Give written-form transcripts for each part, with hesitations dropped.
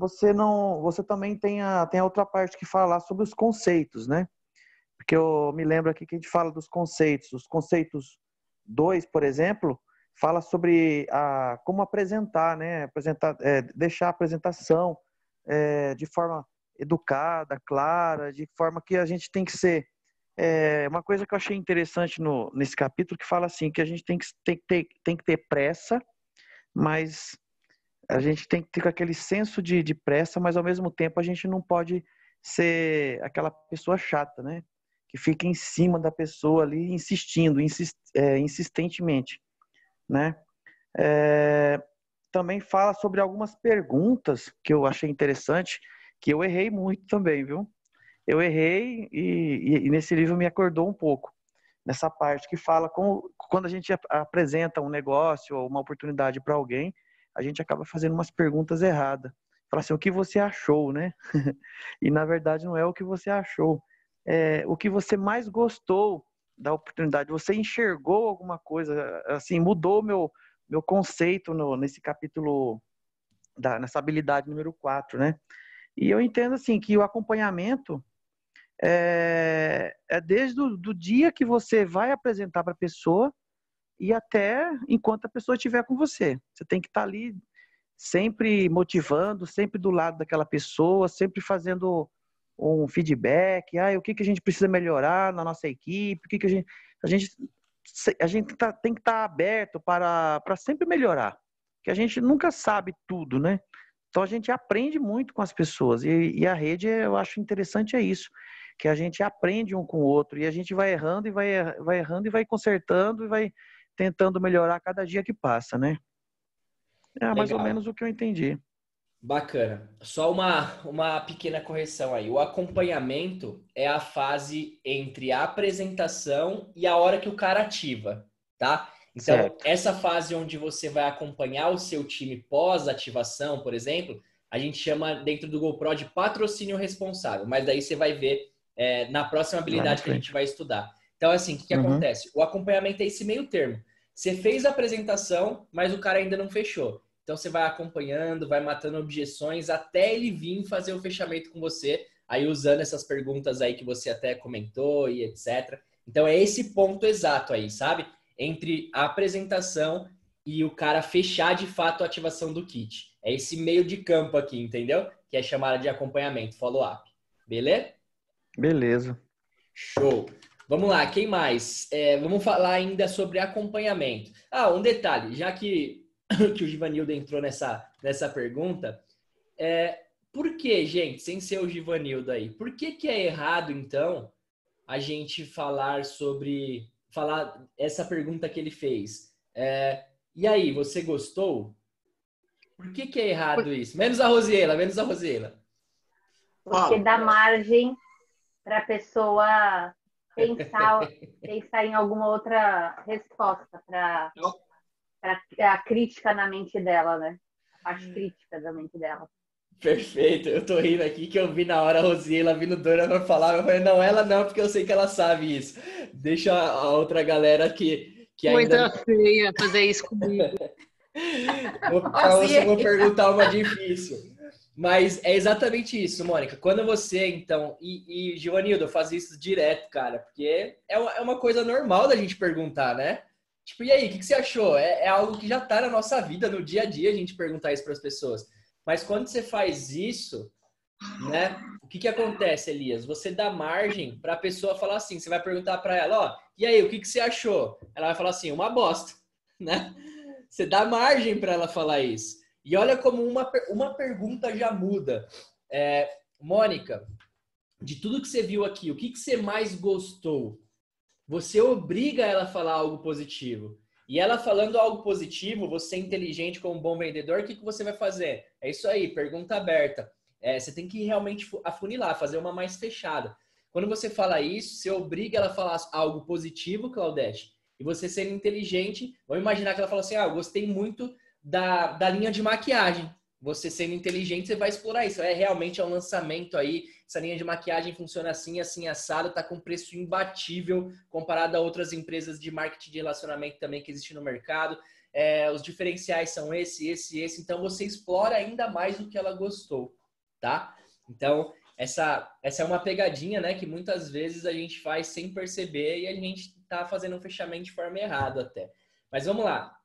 você também tem a outra parte que fala sobre os conceitos, né? Porque eu me lembro aqui que a gente fala dos conceitos. Os conceitos 2, por exemplo, fala sobre como apresentar, né? Deixar a apresentação de forma educada, clara, de forma que a gente tem que ser. Uma coisa que eu achei interessante nesse capítulo que fala assim, que a gente tem que ter pressa, mas a gente tem que ter aquele senso de pressa, mas ao mesmo tempo a gente não pode ser aquela pessoa chata, né? Que fica em cima da pessoa ali, insistindo, insistentemente, né? Também fala sobre algumas perguntas que eu achei interessante, que eu errei muito também, viu? Eu errei e nesse livro me acordou um pouco, nessa parte que fala quando a gente apresenta um negócio ou uma oportunidade para alguém, a gente acaba fazendo umas perguntas erradas. Fala assim, o que você achou, né? E na verdade não é o que você achou. O que você mais gostou da oportunidade. Você enxergou alguma coisa, assim, mudou meu conceito nesse capítulo, nessa habilidade número 4, né? E eu entendo, assim, que o acompanhamento desde o dia que você vai apresentar para a pessoa e até enquanto a pessoa estiver com você. Você tem que estar ali sempre motivando, sempre do lado daquela pessoa, sempre fazendo um feedback, o que a gente precisa melhorar na nossa equipe, o que a gente tem que estar aberto para sempre melhorar, que a gente nunca sabe tudo, né? Então a gente aprende muito com as pessoas e a rede, eu acho interessante isso, que a gente aprende um com o outro e a gente vai errando e vai errando e vai consertando e vai tentando melhorar cada dia que passa, né? É mais ou Legal. menos o que eu entendi. Bacana. Só uma pequena correção aí. O acompanhamento é a fase entre a apresentação e a hora que o cara ativa, tá? Então, Certo. essa fase onde você vai acompanhar o seu time pós-ativação, por exemplo, a gente chama dentro do GoPro de patrocínio responsável, mas daí você vai ver na próxima Lá na habilidade que a gente frente. vai estudar. Então, assim, o que Uhum. acontece? O acompanhamento é esse meio termo. Você fez a apresentação, mas o cara ainda não fechou. Então você vai acompanhando, vai matando objeções até ele vir fazer o fechamento com você, aí usando essas perguntas aí que você até comentou e etc. Então é esse ponto exato aí, sabe? Entre a apresentação e o cara fechar de fato a ativação do kit. É esse meio de campo aqui, entendeu? Que é chamada de acompanhamento, follow-up. Beleza? Beleza. Show. Vamos lá, quem mais? Vamos falar ainda sobre acompanhamento. Um detalhe, já que, que o Givanildo entrou nessa pergunta, por que, gente, sem ser o Givanildo aí, por que é errado, então, a gente falar essa pergunta que ele fez? E aí, você gostou? Por que é errado isso? Menos a Rosiela, menos a Rosiela. Porque dá margem para a pessoa pensar em alguma outra resposta para a crítica na mente dela, né? A parte crítica da mente dela. Perfeito, eu tô rindo aqui que eu vi na hora a Rosiela vindo doida pra falar, eu falei, não, ela não, porque eu sei que ela sabe isso. Deixa a outra galera que ainda... Coisa feia fazer isso comigo. Pra você eu vou perguntar uma difícil. Mas é exatamente isso, Mônica. Quando você, então... E Givanildo, eu faço isso direto, cara, porque é uma coisa normal da gente perguntar, né? Tipo, e aí, o que você achou? É algo que já tá na nossa vida, no dia a dia, a gente perguntar isso para as pessoas. Mas quando você faz isso, né? O que acontece, Elias? Você dá margem para a pessoa falar assim. Você vai perguntar para ela, ó, e aí, o que você achou? Ela vai falar assim, uma bosta, né? Você dá margem para ela falar isso. E olha como uma pergunta já muda. Mônica, de tudo que você viu aqui, o que você mais gostou? Você obriga ela a falar algo positivo. E ela falando algo positivo, você é inteligente como um bom vendedor, o que você vai fazer? É isso aí, pergunta aberta. Você tem que realmente afunilar, fazer uma mais fechada. Quando você fala isso, você obriga ela a falar algo positivo, Claudete, e você sendo inteligente, vamos imaginar que ela fala assim, eu gostei muito da linha de maquiagem. Você sendo inteligente, você vai explorar isso. Realmente é um lançamento aí, essa linha de maquiagem funciona assim, assim, assado, está com preço imbatível comparado a outras empresas de marketing de relacionamento também que existem no mercado. os diferenciais são esse. Então, você explora ainda mais o que ela gostou, tá? Então, essa é uma pegadinha, né, que muitas vezes a gente faz sem perceber e a gente tá fazendo um fechamento de forma errada até. Mas vamos lá.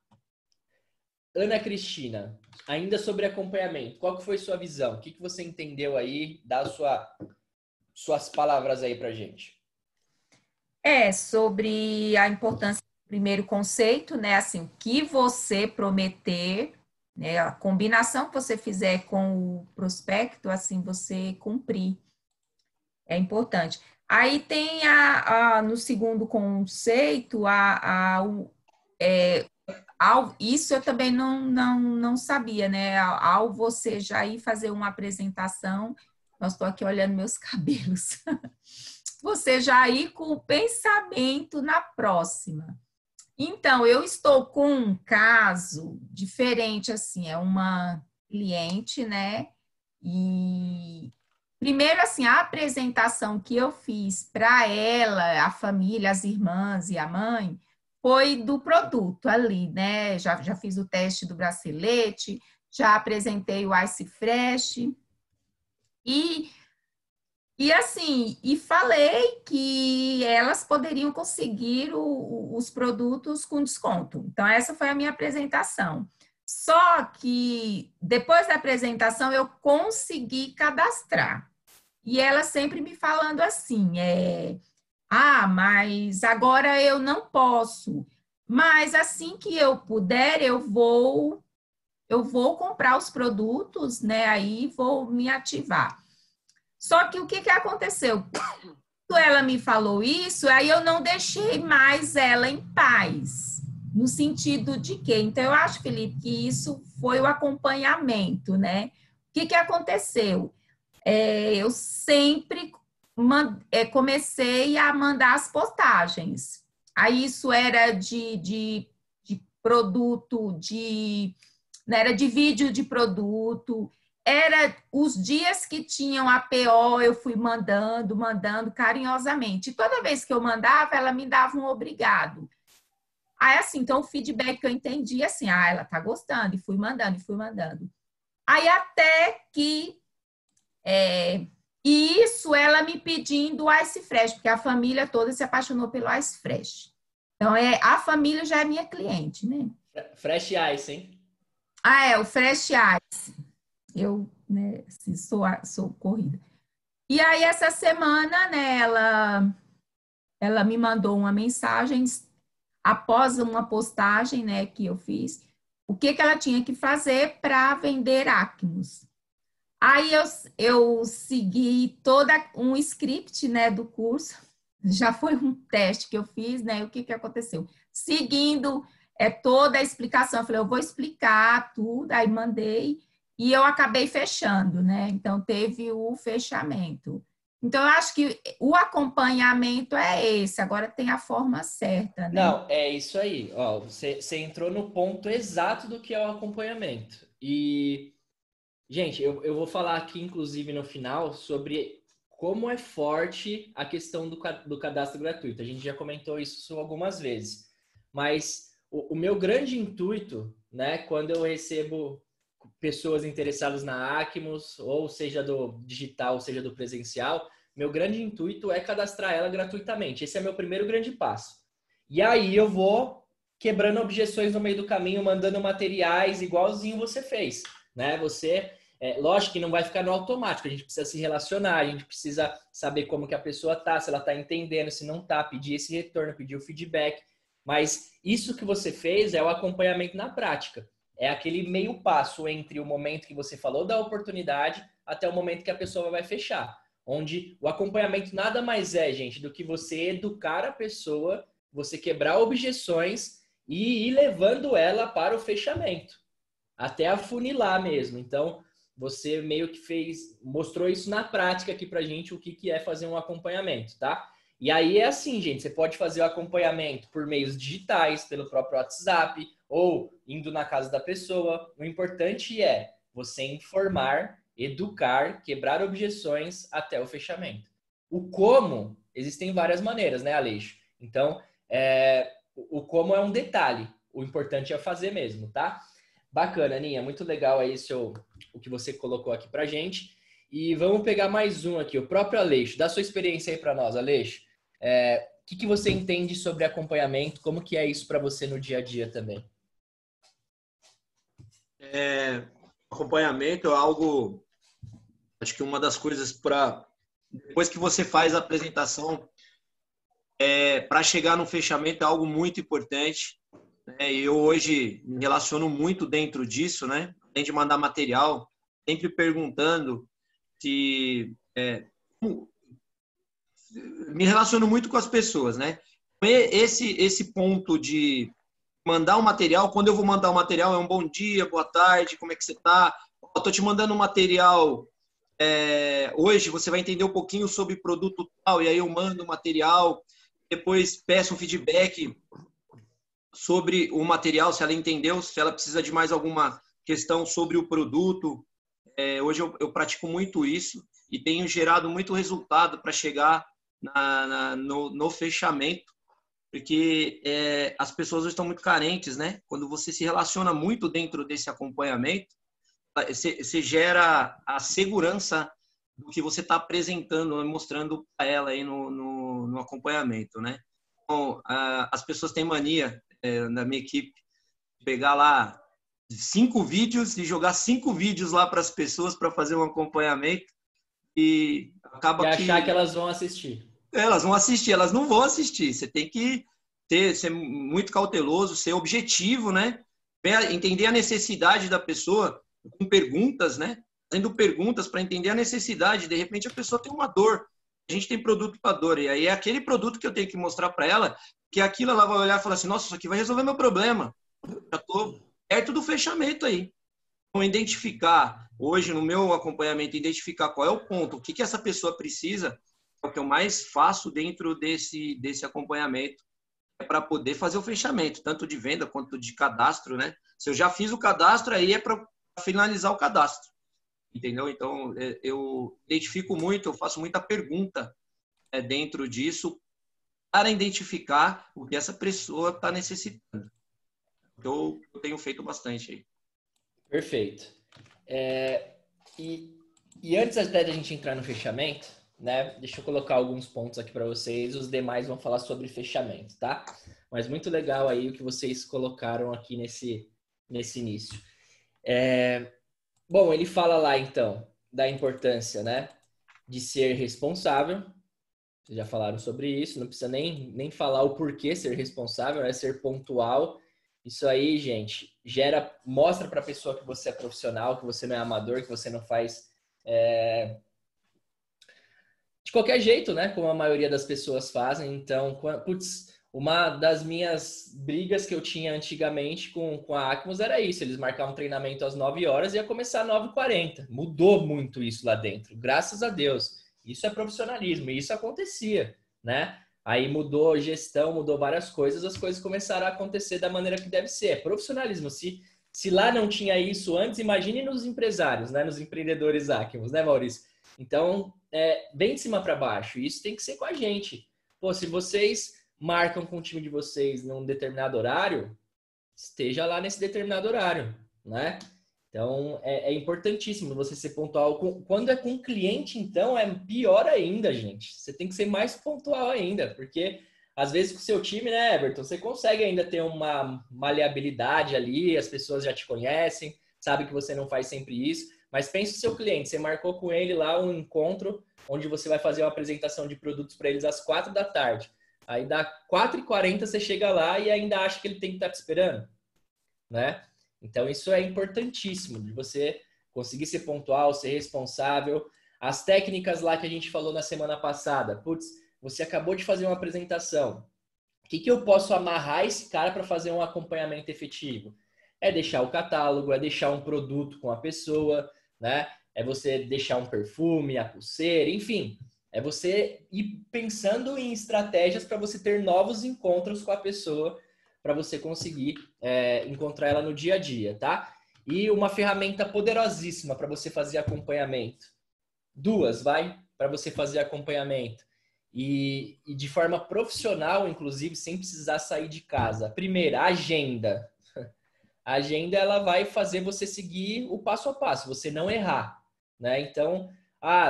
Ana Cristina, ainda sobre acompanhamento, qual que foi sua visão? O que você entendeu aí? Dá suas palavras aí pra gente. Sobre a importância do primeiro conceito, né? Assim, o que você prometer, né? A combinação que você fizer com o prospecto, assim, você cumprir. É importante. Aí tem no segundo conceito, isso eu também não sabia, né? Ao você já ir fazer uma apresentação, nós estou aqui olhando meus cabelos. Você já ir com o pensamento na próxima. Então, eu estou com um caso diferente, assim, é uma cliente, né? E primeiro, assim, a apresentação que eu fiz para ela, a família, as irmãs e a mãe, foi do produto ali, né? Já fiz o teste do bracelete, já apresentei o Ice Fresh e assim, e falei que elas poderiam conseguir os produtos com desconto. Então, essa foi a minha apresentação. Só que depois da apresentação eu consegui cadastrar. E ela sempre me falando assim, mas agora eu não posso. Mas assim que eu puder, eu vou comprar os produtos, né? Aí vou me ativar. Só que o que aconteceu? Quando ela me falou isso, aí eu não deixei mais ela em paz. No sentido de quê? Então, eu acho, Felipe, que isso foi o acompanhamento, né? O que aconteceu? Eu sempre comecei a mandar as postagens. Aí isso era de produto, né, era de vídeo de produto, era os dias que tinham a PO, eu fui mandando carinhosamente. E toda vez que eu mandava, ela me dava um obrigado. Aí, assim, então o feedback que eu entendi, assim, ela tá gostando, e fui mandando. Aí até que isso ela me pedindo o Ice Fresh, porque a família toda se apaixonou pelo Ice Fresh. Então, a família já é minha cliente, né? Fresh Ice, hein? O Fresh Ice. Eu, né, assim, sou corrida. E aí, essa semana, né, ela me mandou uma mensagem após uma postagem, né, que eu fiz, o que ela tinha que fazer para vender Acmos. Aí eu segui todo um script, né, do curso, já foi um teste que eu fiz, né, o que aconteceu? Seguindo toda a explicação, eu falei, eu vou explicar tudo, aí mandei, e eu acabei fechando, né, então teve o fechamento. Então, eu acho que o acompanhamento é esse, agora tem a forma certa, né? Não, é isso aí, ó, você entrou no ponto exato do que é o acompanhamento, e... Gente, eu vou falar aqui, inclusive, no final, sobre como é forte a questão do cadastro gratuito. A gente já comentou isso algumas vezes. Mas o meu grande intuito, né, quando eu recebo pessoas interessadas na Acmos, ou seja do digital, ou seja do presencial, meu grande intuito é cadastrar ela gratuitamente. Esse é meu primeiro grande passo. E aí eu vou quebrando objeções no meio do caminho, mandando materiais igualzinho você fez. Né? Lógico que não vai ficar no automático, a gente precisa se relacionar, a gente precisa saber como que a pessoa tá, se ela tá entendendo, se não tá, pedir esse retorno, pedir o feedback. Mas isso que você fez é o acompanhamento na prática. É aquele meio passo entre o momento que você falou da oportunidade até o momento que a pessoa vai fechar. Onde o acompanhamento nada mais é, gente, do que você educar a pessoa, você quebrar objeções e ir levando ela para o fechamento. Até afunilar mesmo. Então, você meio que mostrou isso na prática aqui pra gente, o que é fazer um acompanhamento, tá? E aí é assim, gente, você pode fazer o acompanhamento por meios digitais, pelo próprio WhatsApp, ou indo na casa da pessoa. O importante é você informar, educar, quebrar objeções até o fechamento. O como, existem várias maneiras, né, Aleixo? Então, o como é um detalhe. o importante é fazer mesmo, tá? Bacana, Aninha, muito legal aí o que você colocou aqui pra gente. E vamos pegar mais um aqui, o próprio Aleixo. Dá sua experiência aí para nós, Aleixo. O que você entende sobre acompanhamento? Como que é isso para você no dia a dia também? Acompanhamento é algo, acho que uma das coisas depois que você faz a apresentação, para chegar no fechamento é algo muito importante. Eu hoje me relaciono muito dentro disso, né? Além de mandar material, sempre perguntando me relaciono muito com as pessoas, né? Esse ponto de mandar um material, quando eu vou mandar um material, é um bom dia, boa tarde, como é que você tá? Eu tô te mandando um material, hoje você vai entender um pouquinho sobre produto tal, e aí eu mando o material, depois peço um feedback sobre o material, se ela entendeu, se ela precisa de mais alguma questão sobre o produto. Hoje eu pratico muito isso e tenho gerado muito resultado para chegar no fechamento, porque as pessoas estão muito carentes, né? Quando você se relaciona muito dentro desse acompanhamento, você gera a segurança do que você está apresentando, mostrando para ela aí no acompanhamento, né? Então, as pessoas têm mania, na minha equipe, de pegar lá 5 vídeos e jogar 5 vídeos lá para as pessoas para fazer um acompanhamento e acaba achar que elas vão assistir. Elas vão assistir, elas não vão assistir. Você tem que ser muito cauteloso, ser objetivo, né? Entender a necessidade da pessoa com perguntas, né? Fazendo perguntas para entender a necessidade. De repente a pessoa tem uma dor. A gente tem produto para dor. E aí é aquele produto que eu tenho que mostrar para ela, que aquilo ela vai olhar e falar assim, nossa, isso aqui vai resolver meu problema. Já estou perto do fechamento aí. Então, identificar, hoje no meu acompanhamento, identificar qual é o ponto, o que essa pessoa precisa, é o que eu mais faço dentro desse acompanhamento, para poder fazer o fechamento, tanto de venda quanto de cadastro, né? Se eu já fiz o cadastro, aí é para finalizar o cadastro, entendeu? Então, eu identifico muito, eu faço muita pergunta dentro disso, para identificar o que essa pessoa está necessitando. Eu tenho feito bastante aí. Perfeito. E antes até da gente entrar no fechamento, né? Deixa eu colocar alguns pontos aqui para vocês. Os demais vão falar sobre fechamento, tá? Mas muito legal aí o que vocês colocaram aqui nesse início. Bom, ele fala lá, então, da importância, né? De ser responsável. Vocês já falaram sobre isso. Não precisa nem falar o porquê ser responsável, é ser pontual. Isso aí, gente, mostra para a pessoa que você é profissional, que você não é amador, que você não faz de qualquer jeito, né? Como a maioria das pessoas fazem. Então, uma das minhas brigas que eu tinha antigamente com a Acmos era isso. Eles marcavam treinamento às 9 horas e ia começar às 9h40. Mudou muito isso lá dentro, graças a Deus. Isso é profissionalismo e isso acontecia, né? Aí mudou gestão, mudou várias coisas, as coisas começaram a acontecer da maneira que deve ser. É profissionalismo. Se lá não tinha isso antes, imagine nos empresários, né? Nos empreendedores Acmos, né, Maurício? Então, bem de cima para baixo. Isso tem que ser com a gente. Pô, se vocês marcam com o time de vocês num determinado horário, esteja lá nesse determinado horário, né? Então, é importantíssimo você ser pontual. Quando é com o cliente, então, é pior ainda, gente. Você tem que ser mais pontual ainda, porque às vezes com o seu time, né, Everton, você consegue ainda ter uma maleabilidade ali, as pessoas já te conhecem, sabem que você não faz sempre isso, mas pense no seu cliente, você marcou com ele lá um encontro onde você vai fazer uma apresentação de produtos para eles às 4 da tarde. Aí dá 4h40, você chega lá e ainda acha que ele tem que estar te esperando, né? Então, isso é importantíssimo, de você conseguir ser pontual, ser responsável. As técnicas lá que a gente falou na semana passada. Putz, você acabou de fazer uma apresentação. O que eu posso amarrar esse cara para fazer um acompanhamento efetivo? É deixar o catálogo, é deixar um produto com a pessoa, né? É você deixar um perfume, a pulseira, enfim. É você ir pensando em estratégias para você ter novos encontros com a pessoa, para você conseguir encontrar ela no dia a dia, tá? E uma ferramenta poderosíssima para você fazer acompanhamento. 2, para você fazer acompanhamento. e de forma profissional, inclusive, sem precisar sair de casa. Primeira, agenda. A agenda, ela vai fazer você seguir o passo a passo, você não errar, né? Então,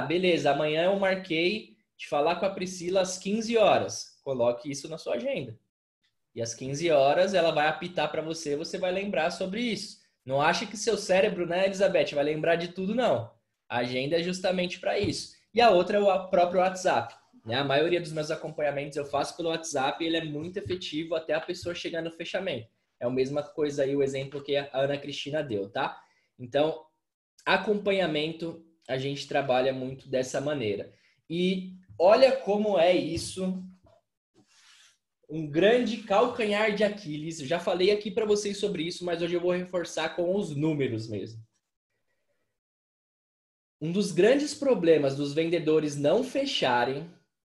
beleza, amanhã eu marquei de falar com a Priscila às 15 horas. Coloque isso na sua agenda. E às 15 horas ela vai apitar para você, você vai lembrar sobre isso. Não acha que seu cérebro, né, Elizabeth, vai lembrar de tudo, não. A agenda é justamente para isso. E a outra é o próprio WhatsApp. Né? A maioria dos meus acompanhamentos eu faço pelo WhatsApp e ele é muito efetivo até a pessoa chegar no fechamento. É a mesma coisa aí, o exemplo que a Ana Cristina deu, tá? Então, acompanhamento, a gente trabalha muito dessa maneira. E olha como é isso, um grande calcanhar de Aquiles. Eu já falei aqui para vocês sobre isso, mas hoje eu vou reforçar com os números mesmo. Um dos grandes problemas dos vendedores não fecharem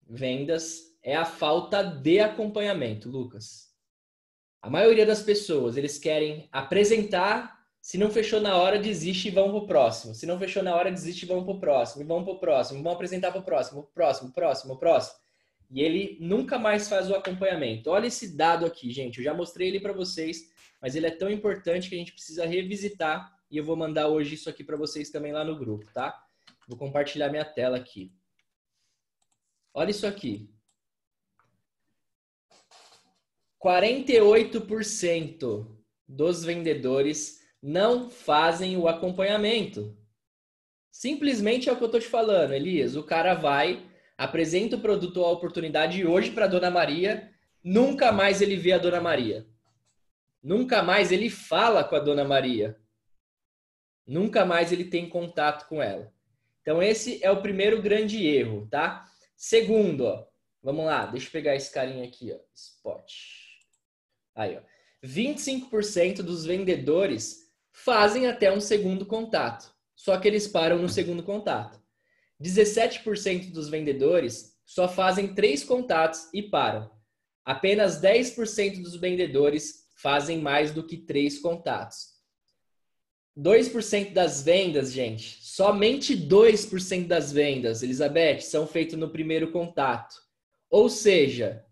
vendas é a falta de acompanhamento, Lucas. A maioria das pessoas, eles querem apresentar, se não fechou na hora, desiste e vão pro próximo. Se não fechou na hora, desiste e vão pro próximo. E vão pro próximo, vão apresentar pro próximo, próximo. E ele nunca mais faz o acompanhamento. Olha esse dado aqui, gente. Eu já mostrei ele para vocês, mas ele é tão importante que a gente precisa revisitar. E eu vou mandar hoje isso aqui para vocês também lá no grupo, tá? Vou compartilhar minha tela aqui. Olha isso aqui. 48% dos vendedores não fazem o acompanhamento. Simplesmente é o que eu tô te falando, Elias. O cara vai, apresenta o produto ou a oportunidade hoje para a Dona Maria, nunca mais ele vê a Dona Maria. Nunca mais ele fala com a Dona Maria. Nunca mais ele tem contato com ela. Então esse é o primeiro grande erro, tá? Segundo, ó, vamos lá, deixa eu pegar esse carinha aqui, ó, Spot. Aí, ó. 25% dos vendedores fazem até um segundo contato, só que eles param no segundo contato. 17% dos vendedores só fazem 3 contatos e param. Apenas 10% dos vendedores fazem mais do que 3 contatos. 2% das vendas, gente, somente 2% das vendas, Elizabeth, são feitas no primeiro contato. Ou seja,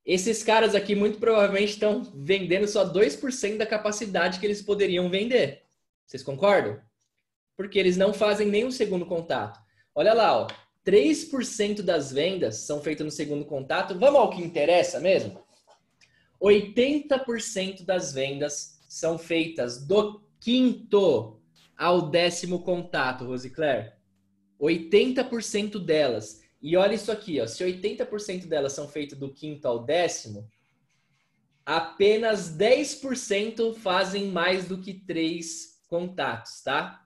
esses caras aqui muito provavelmente estão vendendo só 2% da capacidade que eles poderiam vender. Vocês concordam? Porque eles não fazem nenhum segundo contato. Olha lá, ó, 3% das vendas são feitas no segundo contato. Vamos ao que interessa mesmo? 80% das vendas são feitas do 5º ao 10º contato, Rosicler. 80% delas. E olha isso aqui, ó, se 80% delas são feitas do 5º ao 10º, apenas 10% fazem mais do que 3 contatos, tá?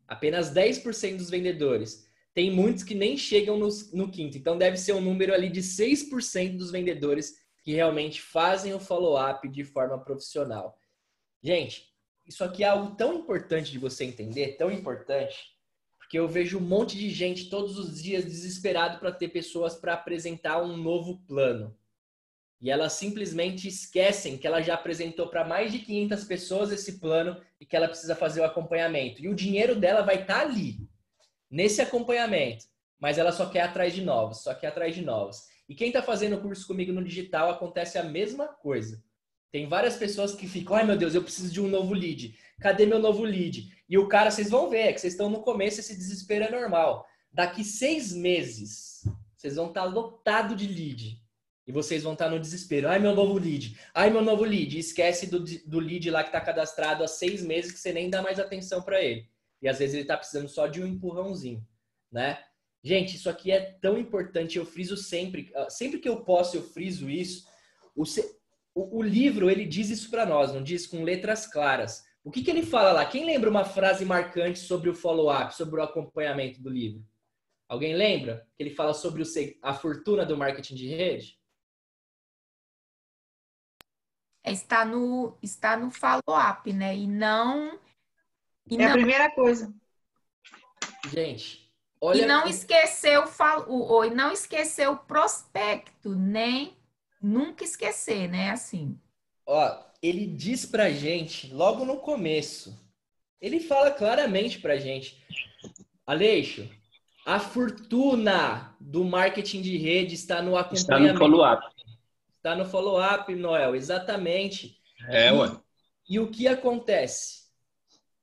Apenas 10% dos vendedores. Tem muitos que nem chegam no 5º. Então, deve ser um número ali de 6% dos vendedores que realmente fazem o follow-up de forma profissional. Gente, isso aqui é algo tão importante de você entender, tão importante, porque eu vejo um monte de gente todos os dias desesperado para ter pessoas para apresentar um novo plano. E elas simplesmente esquecem que ela já apresentou para mais de 500 pessoas esse plano e que ela precisa fazer o acompanhamento. E o dinheiro dela vai estar ali, nesse acompanhamento. Mas ela só quer atrás de novos, E quem está fazendo o curso comigo no digital, acontece a mesma coisa. Tem várias pessoas que ficam, ai meu Deus, eu preciso de um novo lead. Cadê meu novo lead? E o cara, vocês vão ver, que vocês estão no começo, esse desespero é normal. Daqui 6 meses, vocês vão estar lotados de lead. E vocês vão estar no desespero. Ai, meu novo lead. Ai, meu novo lead. E esquece do lead lá que está cadastrado há 6 meses que você nem dá mais atenção para ele. E às vezes ele está precisando só de um empurrãozinho, né? Gente, isso aqui é tão importante. Eu friso sempre. Sempre que eu posso, eu friso isso. O livro, ele diz isso para nós, não diz com letras claras. O que ele fala lá? Quem lembra uma frase marcante sobre o follow-up, sobre o acompanhamento do livro? Alguém lembra? Que ele fala sobre a fortuna do marketing de rede? Está no follow-up, né? E não... a primeira coisa. Gente, olha... E não esquecer não esquecer o prospecto, nem nunca esquecer, né? Assim. Ó, ele diz pra gente, logo no começo, ele fala claramente pra gente, Aleixo, A fortuna do marketing de rede está no acompanhamento. Está no follow-up. Está no follow-up, Noel, exatamente. Ué. E o que acontece?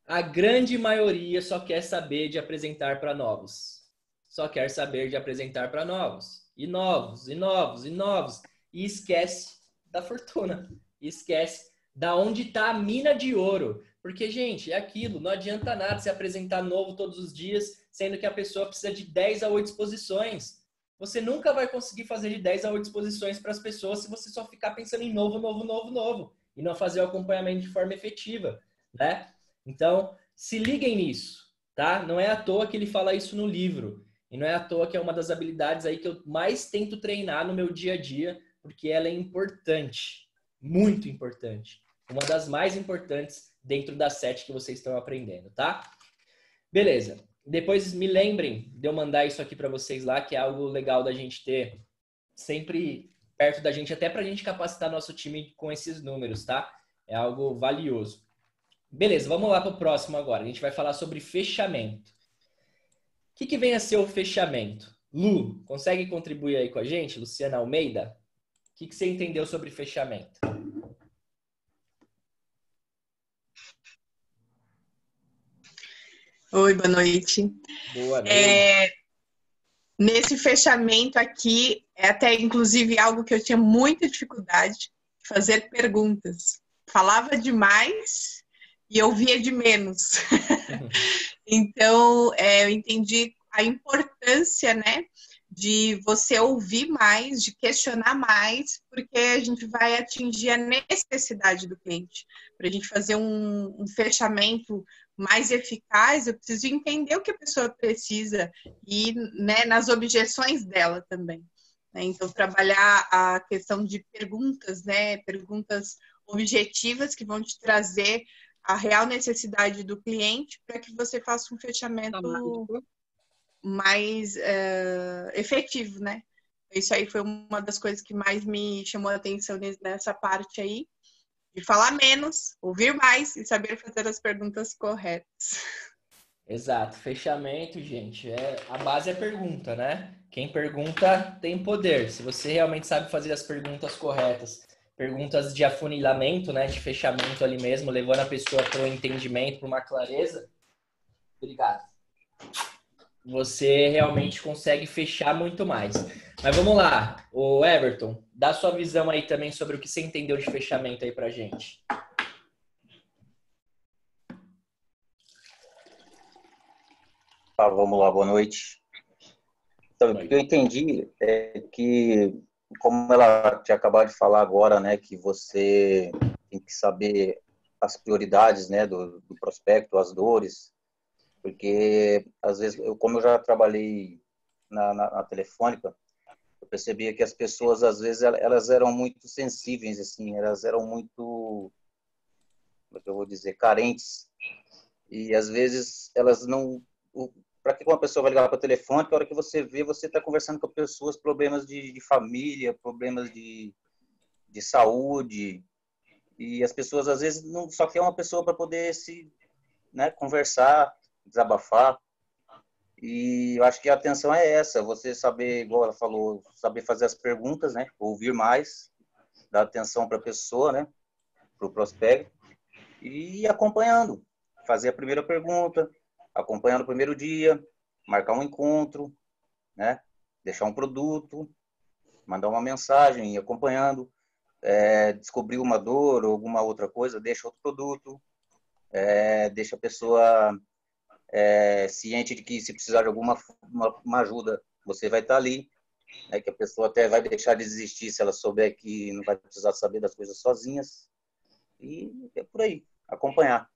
A grande maioria só quer saber de apresentar para novos. Só quer saber de apresentar para novos. E novos, e novos, e novos. E esquece da fortuna. E esquece da onde está a mina de ouro. Porque, gente, é aquilo. Não adianta nada se apresentar novo todos os dias, sendo que a pessoa precisa de 10 a 8 exposições. Você nunca vai conseguir fazer de 10 a 8 exposições para as pessoas se você só ficar pensando em novo, novo, novo, novo. E não fazer o acompanhamento de forma efetiva, né? Então, se liguem nisso, tá? Não é à toa que ele fala isso no livro. E não é à toa que é uma das habilidades aí que eu mais tento treinar no meu dia a dia, porque ela é importante, muito importante. Uma das mais importantes dentro das 7 que vocês estão aprendendo, tá? Beleza. Depois me lembrem de eu mandar isso aqui para vocês lá, que é algo legal da gente ter sempre perto da gente, até para a gente capacitar nosso time com esses números, tá? É algo valioso. Beleza, vamos lá para o próximo agora. A gente vai falar sobre fechamento. O que vem a ser o fechamento? Lu, consegue contribuir aí com a gente? Luciana Almeida? O que você entendeu sobre fechamento? Oi, boa noite. Boa noite. Nesse fechamento aqui, é até inclusive algo que eu tinha muita dificuldade de fazer perguntas. Falava demais e ouvia de menos. Então, eu entendi a importância, né, de você ouvir mais, de questionar mais, porque a gente vai atingir a necessidade do cliente. Para a gente fazer um fechamento mais eficaz, eu preciso entender o que a pessoa precisa e, né, nas objeções dela também. Então, trabalhar a questão de perguntas, né, perguntas objetivas que vão te trazer a real necessidade do cliente para que você faça um fechamento mais efetivo, né? Isso aí foi uma das coisas que mais me chamou a atenção nessa parte aí, de falar menos, ouvir mais e saber fazer as perguntas corretas. Exato. Fechamento, gente, a base é pergunta, né? Quem pergunta tem poder. Se você realmente sabe fazer as perguntas corretas, perguntas de afunilamento, né, de fechamento ali mesmo, levando a pessoa para um entendimento, para uma clareza. Obrigado. Você realmente consegue fechar muito mais. Mas vamos lá, o Everton, dá sua visão aí também sobre o que você entendeu de fechamento aí pra gente. Vamos lá, boa noite. Então, o que eu entendi é que, como ela tinha acabado de falar agora, né, que você tem que saber as prioridades, né, do prospecto, as dores, porque, às vezes, como eu já trabalhei na Telefônica, eu percebia que as pessoas, às vezes, elas eram muito sensíveis, assim, elas eram muito, como é que eu vou dizer, carentes, e, às vezes, elas não... Para que uma pessoa vai ligar para o telefone, que a hora que você vê, você está conversando com pessoas, problemas de família, problemas de saúde, e as pessoas às vezes não só quer uma pessoa para poder né, conversar, desabafar. E eu acho que a atenção é essa, você saber, igual ela falou, saber fazer as perguntas, né, ouvir mais, dar atenção para a pessoa, né, para o prospecto, e ir acompanhando, fazer a primeira pergunta, acompanhando o primeiro dia, marcar um encontro, né? Deixar um produto, mandar uma mensagem, ir acompanhando, descobrir uma dor ou alguma outra coisa, deixa outro produto, deixa a pessoa ciente de que se precisar de alguma uma ajuda, você vai estar ali, né? Que a pessoa até vai deixar de desistir se ela souber que não vai precisar saber das coisas sozinhas, e é por aí, acompanhar.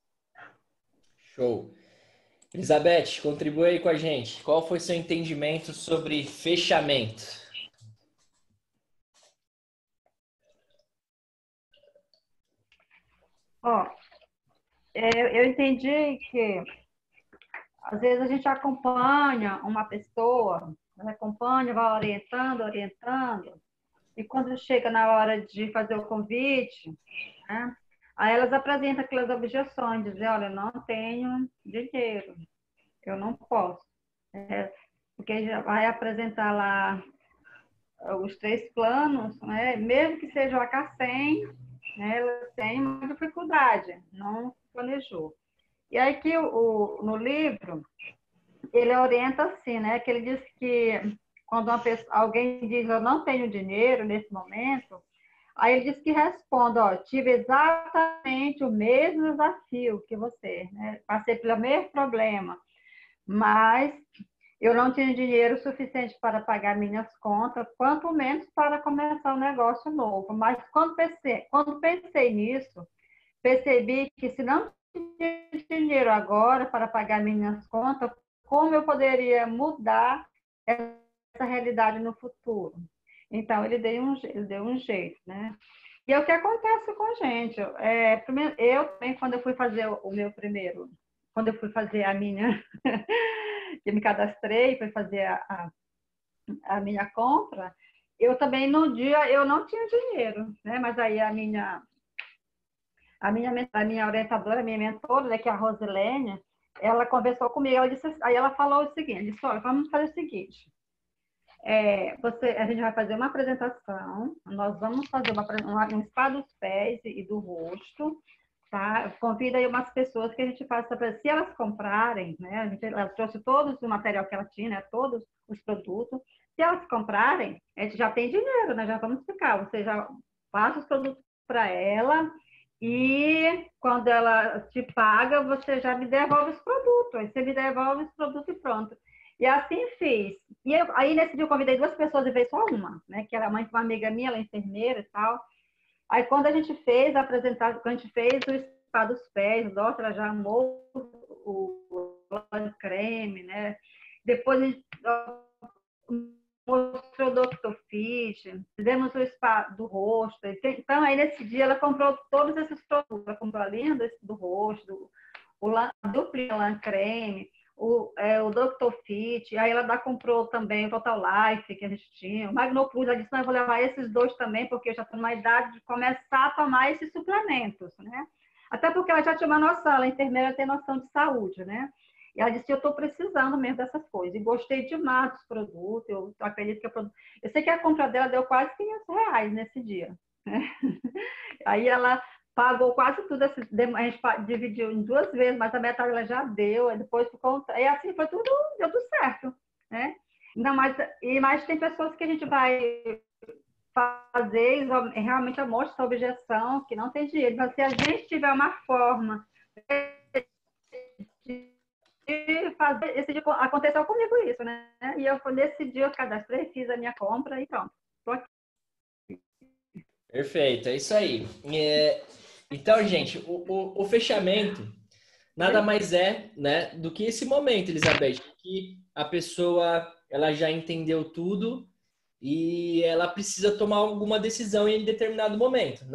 Show. Elizabeth, contribui aí com a gente. Qual foi seu entendimento sobre fechamento? Eu entendi que às vezes a gente acompanha uma pessoa, vai orientando, e quando chega na hora de fazer o convite, né, aí elas apresentam aquelas objeções, dizem, olha, eu não tenho dinheiro, eu não posso. porque a gente já vai apresentar lá os 3 planos, né? Mesmo que seja o AK100, né? Ela tem uma dificuldade, não planejou. E aí que no livro, ele orienta assim, né? Que ele diz que quando alguém diz eu não tenho dinheiro nesse momento, aí ele diz que responde, ó, tive exatamente o mesmo desafio que você, né? Passei pelo mesmo problema, mas eu não tinha dinheiro suficiente para pagar minhas contas, quanto menos para começar um negócio novo. Mas quando pensei nisso, percebi que se não tinha dinheiro agora para pagar minhas contas, como eu poderia mudar essa realidade no futuro? Então, ele deu um jeito, né? E é o que acontece com a gente. Eu também, quando eu fui fazer o meu primeiro, quando eu fui fazer a minha, eu me cadastrei para fazer a minha compra, eu também, no dia, eu não tinha dinheiro, né? Mas aí a minha orientadora, a minha mentora, né, que é a Rosilene, ela conversou comigo, aí ela falou o seguinte, disse, olha, vamos fazer o seguinte, a gente vai fazer uma apresentação, nós vamos fazer um spa dos pés e do rosto, tá? Convida aí umas pessoas que a gente faça, se elas comprarem, né? Ela trouxe todos o material que ela tinha, né? Todos os produtos, se elas comprarem, a gente já tem dinheiro, né? Já vamos ficar, você já passa os produtos para ela, e quando ela te paga, você já me devolve os produtos. Aí você me devolve os produtos e pronto. E assim fiz. E aí, nesse dia, eu convidei 2 pessoas e veio só uma, né? Que era mãe de uma amiga minha, ela é enfermeira e tal. Aí, quando a gente fez a apresentação, quando a gente fez o spa dos pés, nossa, ela já amou o creme, né? Depois a gente mostrou o Dr. Fit, fizemos o spa do rosto. Então, aí nesse dia ela comprou todos esses produtos. Ela comprou a linha do rosto, o duplo Lan creme, o Dr. Fit, aí ela comprou também o Total Life que a gente tinha, o Magno Plus. Ela disse, não, eu vou levar esses 2 também, porque eu já estou numa idade de começar a tomar esses suplementos, né? Até porque ela já tinha uma noção, ela é enfermeira, tem noção de saúde, né? E ela disse, eu estou precisando mesmo dessas coisas. E gostei demais dos produtos. Eu acredito que eu sei que a compra dela deu quase R$500 nesse dia, né? Aí ela pagou quase tudo. A gente dividiu em 2 vezes, mas a metade ela já deu. E depois ficou... E assim foi tudo, deu tudo certo, né? Não, mas tem pessoas que a gente vai fazer e realmente mostra essa objeção, que não tem dinheiro. Mas se a gente tiver uma forma fazer, esse dia aconteceu comigo isso, né? E nesse dia eu cadastrei, fiz a minha compra e pronto. Tô aqui. Perfeito, é isso aí. Então, gente, o fechamento nada mais é, né, do que esse momento, Elizabeth, que a pessoa ela já entendeu tudo e ela precisa tomar alguma decisão em determinado momento.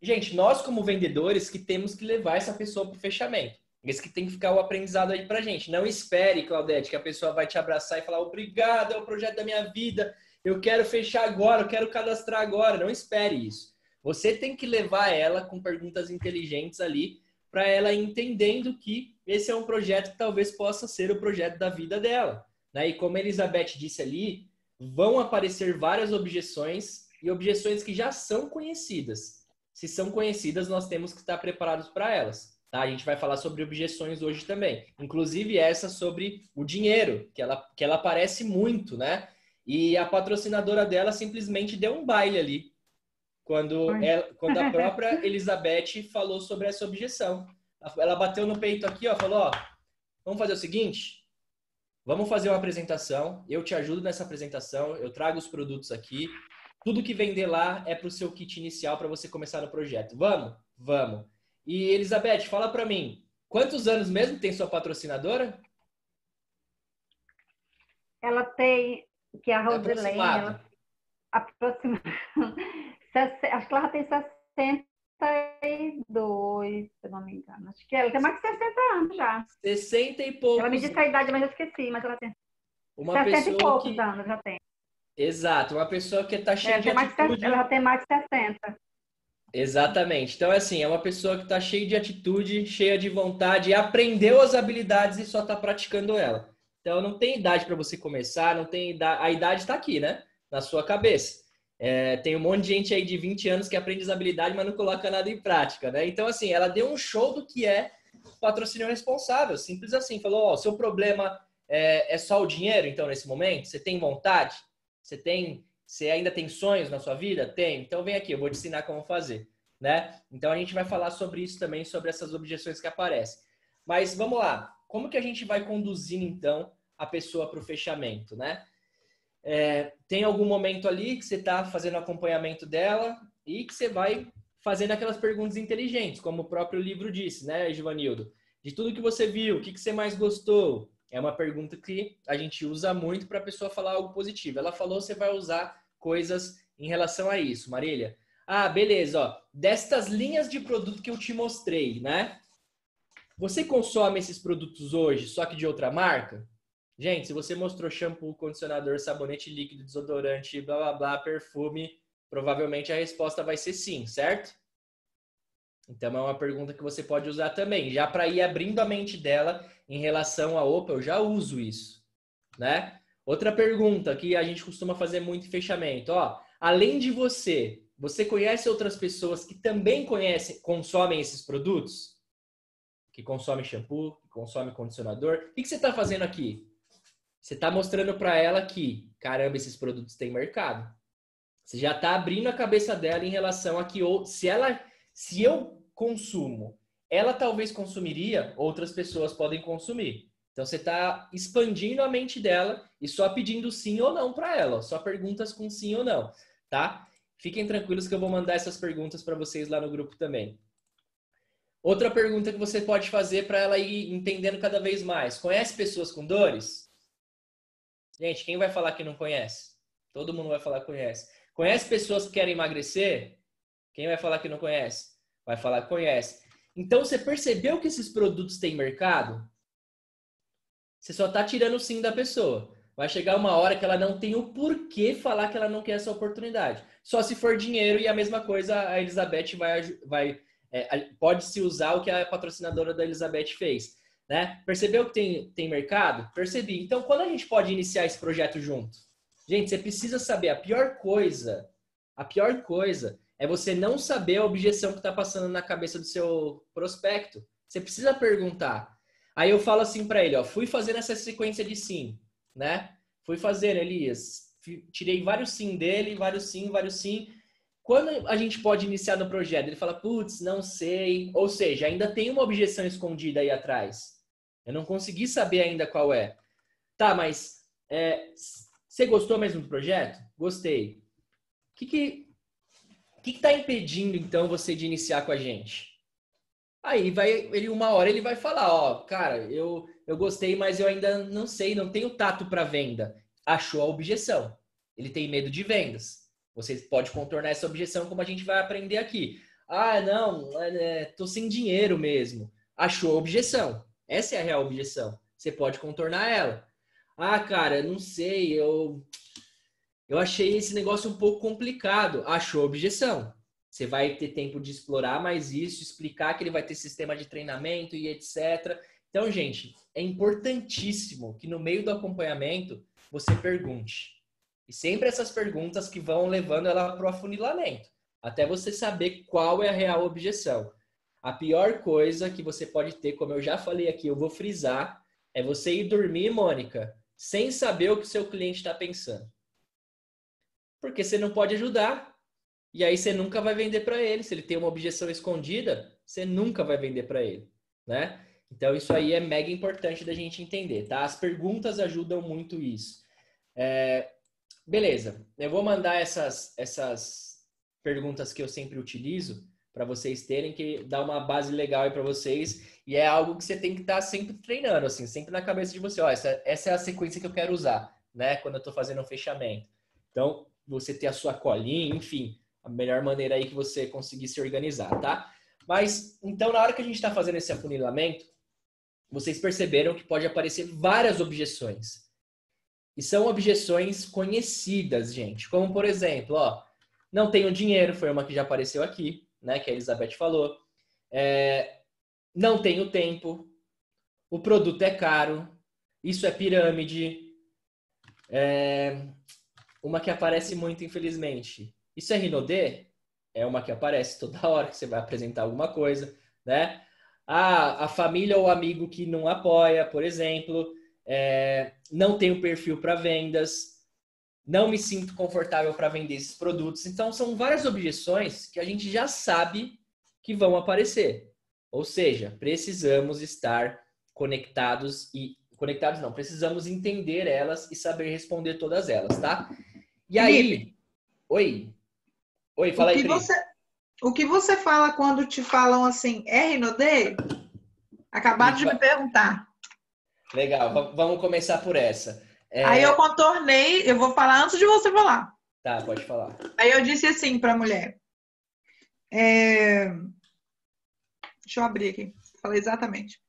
Gente, nós como vendedores que temos que levar essa pessoa para o fechamento. Esse que tem que ficar o aprendizado aí pra gente. Não espere, Claudete, que a pessoa vai te abraçar e falar obrigado, é o projeto da minha vida, eu quero fechar agora, eu quero cadastrar agora. Não espere isso. Você tem que levar ela com perguntas inteligentes ali para ela entendendo que esse é um projeto que talvez possa ser o projeto da vida dela, né? E como a Elizabeth disse ali, vão aparecer várias objeções e objeções que já são conhecidas. Se são conhecidas, nós temos que estar preparados para elas. Tá? A gente vai falar sobre objeções hoje também. Inclusive essa sobre o dinheiro, que ela aparece muito, né? E a patrocinadora dela simplesmente deu um baile ali. Quando a própria Elizabeth falou sobre essa objeção. Ela bateu no peito aqui, ó, falou, ó, vamos fazer o seguinte, vamos fazer uma apresentação, eu te ajudo nessa apresentação, eu trago os produtos aqui, tudo que vender lá é para o seu kit inicial para você começar no projeto. Vamos? Vamos. E, Elizabeth, fala para mim, quantos anos mesmo tem sua patrocinadora? Ela tem, que é a Rosilene, ela acho que ela tem 62, se eu não me engano. Acho que ela tem mais de 60 anos já. 60 e poucos. Ela me disse a idade, mas eu esqueci, mas ela tem uma 60 e poucos que... anos já tem. Exato, uma pessoa que está cheia de atitude. Ela tem mais de 60. Exatamente. Então, assim, é uma pessoa que está cheia de atitude, cheia de vontade, aprendeu as habilidades e só está praticando ela. Então, não tem idade para você começar, não tem idade. A idade está aqui, né? Na sua cabeça. Tem um monte de gente aí de 20 anos que aprende usabilidade, mas não coloca nada em prática, né? Então, assim, ela deu um show do que é patrocínio responsável. Simples assim. Falou, ó, seu problema é só o dinheiro, então, nesse momento? Você tem vontade? Você ainda tem sonhos na sua vida? Tem. Então, vem aqui, eu vou te ensinar como fazer, né? Então, a gente vai falar sobre isso também, sobre essas objeções que aparecem. Mas, vamos lá. Como que a gente vai conduzindo, então, a pessoa para o fechamento, né? Tem algum momento ali que você está fazendo acompanhamento dela e que você vai fazendo aquelas perguntas inteligentes, como o próprio livro disse, né, Givanildo? De tudo que você viu, o que você mais gostou? É uma pergunta que a gente usa muito para a pessoa falar algo positivo. Ela falou, você vai usar coisas em relação a isso, Marília. Ah, beleza, ó. Destas linhas de produto que eu te mostrei, né? Você consome esses produtos hoje, só que de outra marca? Gente, se você mostrou shampoo, condicionador, sabonete líquido, desodorante, blá, blá, blá, perfume, provavelmente a resposta vai ser sim, certo? Então, é uma pergunta que você pode usar também, já para ir abrindo a mente dela em relação a, opa, eu já uso isso, né? Outra pergunta que a gente costuma fazer muito em fechamento, ó, além de você conhece outras pessoas que também consomem esses produtos? Que consomem shampoo, que consomem condicionador? O que você está fazendo aqui? Você está mostrando para ela que, caramba, esses produtos têm mercado. Você já está abrindo a cabeça dela em relação a que se eu consumo, ela talvez consumiria, outras pessoas podem consumir. Então você está expandindo a mente dela e só pedindo sim ou não para ela, só perguntas com sim ou não, tá? Fiquem tranquilos que eu vou mandar essas perguntas para vocês lá no grupo também. Outra pergunta que você pode fazer para ela ir entendendo cada vez mais. Conhece pessoas com dores? Gente, quem vai falar que não conhece? Todo mundo vai falar que conhece. Conhece pessoas que querem emagrecer? Quem vai falar que não conhece? Vai falar que conhece. Então, você percebeu que esses produtos têm mercado? Você só está tirando o sim da pessoa. Vai chegar uma hora que ela não tem o porquê falar que ela não quer essa oportunidade. Só se for dinheiro, e a mesma coisa a Elizabeth pode-se usar o que a patrocinadora da Elizabeth fez. Né? Percebeu que tem mercado? Percebi. Então, quando a gente pode iniciar esse projeto junto? Gente, você precisa saber. A pior coisa é você não saber a objeção que está passando na cabeça do seu prospecto. Você precisa perguntar. Aí eu falo assim para ele, ó, fui fazendo essa sequência de sim, né? Fui fazendo, Elias. Tirei vários sim dele, vários sim. Quando a gente pode iniciar no projeto? Ele fala, putz, não sei. Ou seja, ainda tem uma objeção escondida aí atrás. Eu não consegui saber ainda qual é. Tá, mas você gostou mesmo do projeto? Gostei. O que está impedindo, então, você de iniciar com a gente? Aí uma hora ele vai falar, ó, cara, eu gostei, mas eu ainda não sei, não tenho tato para venda. Achou a objeção. Ele tem medo de vendas. Você pode contornar essa objeção como a gente vai aprender aqui. Ah, não, tô sem dinheiro mesmo. Achou a objeção. Essa é a real objeção. Você pode contornar ela. Ah, cara, não sei, eu achei esse negócio um pouco complicado. Achou a objeção. Você vai ter tempo de explorar mais isso, explicar que ele vai ter sistema de treinamento e etc. Então, gente, é importantíssimo que no meio do acompanhamento você pergunte. E sempre essas perguntas que vão levando ela para o afunilamento, até você saber qual é a real objeção. A pior coisa que você pode ter, como eu já falei aqui, eu vou frisar, é você ir dormir, Mônica, sem saber o que o seu cliente está pensando. Porque você não pode ajudar, e aí você nunca vai vender para ele. Se ele tem uma objeção escondida, você nunca vai vender para ele, né? Então isso aí é mega importante da gente entender, tá? As perguntas ajudam muito isso. Beleza, eu vou mandar essas perguntas que eu sempre utilizo para vocês terem, que dá uma base legal aí para vocês, e é algo que você tem que estar sempre treinando, assim, sempre na cabeça de você, ó, essa é a sequência que eu quero usar, né, quando eu estou fazendo um fechamento. Então, você ter a sua colinha, enfim, a melhor maneira aí que você conseguir se organizar, tá? Mas, então, na hora que a gente está fazendo esse afunilamento, vocês perceberam que pode aparecer várias objeções. E são objeções conhecidas, gente. Como, por exemplo, ó, não tenho dinheiro, foi uma que já apareceu aqui, né, que a Elizabeth falou. Não tenho tempo. O produto é caro. Isso é pirâmide. Uma que aparece muito, infelizmente. Isso é Rinodê? É uma que aparece toda hora que você vai apresentar alguma coisa, né? A família ou amigo que não apoia, por exemplo. Não tenho perfil para vendas. Não me sinto confortável para vender esses produtos. Então, são várias objeções que a gente já sabe que vão aparecer. Ou seja, precisamos estar conectados e... Conectados não, precisamos entender elas e saber responder todas elas, tá? E aí... Oi, fala aí, Pri. O que você fala quando te falam assim, é Rinodê? Acabaram de me perguntar. Legal, vamos começar por essa. Aí eu contornei, eu vou falar antes de você falar. Tá, pode falar. Aí eu disse assim para a mulher. Deixa eu abrir aqui. Falei exatamente.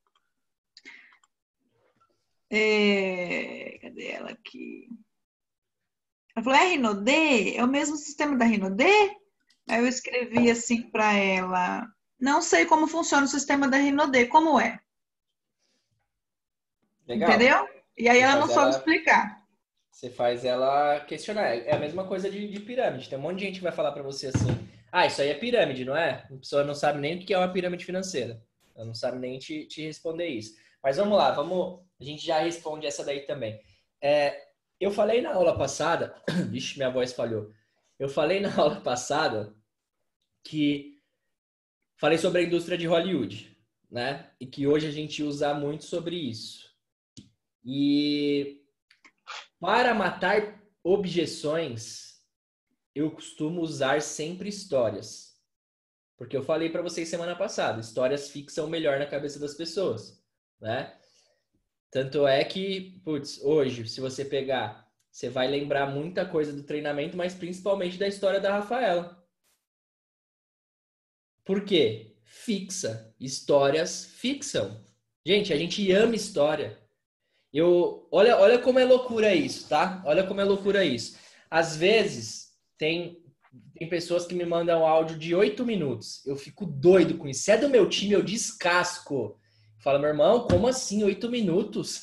Cadê ela aqui? Ela falou, Rinodê? É o mesmo sistema da Rinodê? Aí eu escrevi assim para ela. Não sei como funciona o sistema da Rinodê. Como é? Legal. Entendeu? E aí ela não soube explicar. Você faz ela questionar. É a mesma coisa de pirâmide. Tem um monte de gente que vai falar para você assim, isso aí é pirâmide, não é? A pessoa não sabe nem o que é uma pirâmide financeira. Ela não sabe nem te responder isso. Mas vamos lá, a gente já responde essa daí também. Eu falei na aula passada, vixe, minha voz falhou. Eu falei na aula passada que falei sobre a indústria de Hollywood, né? E que hoje a gente usa muito sobre isso. E para matar objeções, eu costumo usar sempre histórias. Porque eu falei para vocês semana passada, histórias fixam melhor na cabeça das pessoas, né? Tanto é que, hoje, se você pegar, você vai lembrar muita coisa do treinamento, mas principalmente da história da Rafaela. Por quê? Fixa. Histórias fixam. Gente, a gente ama história. Olha como é loucura isso, tá? Olha como é loucura isso. Às vezes, tem pessoas que me mandam áudio de 8 minutos. Eu fico doido com isso. Se é do meu time, eu descasco. Fala, meu irmão, como assim 8 minutos?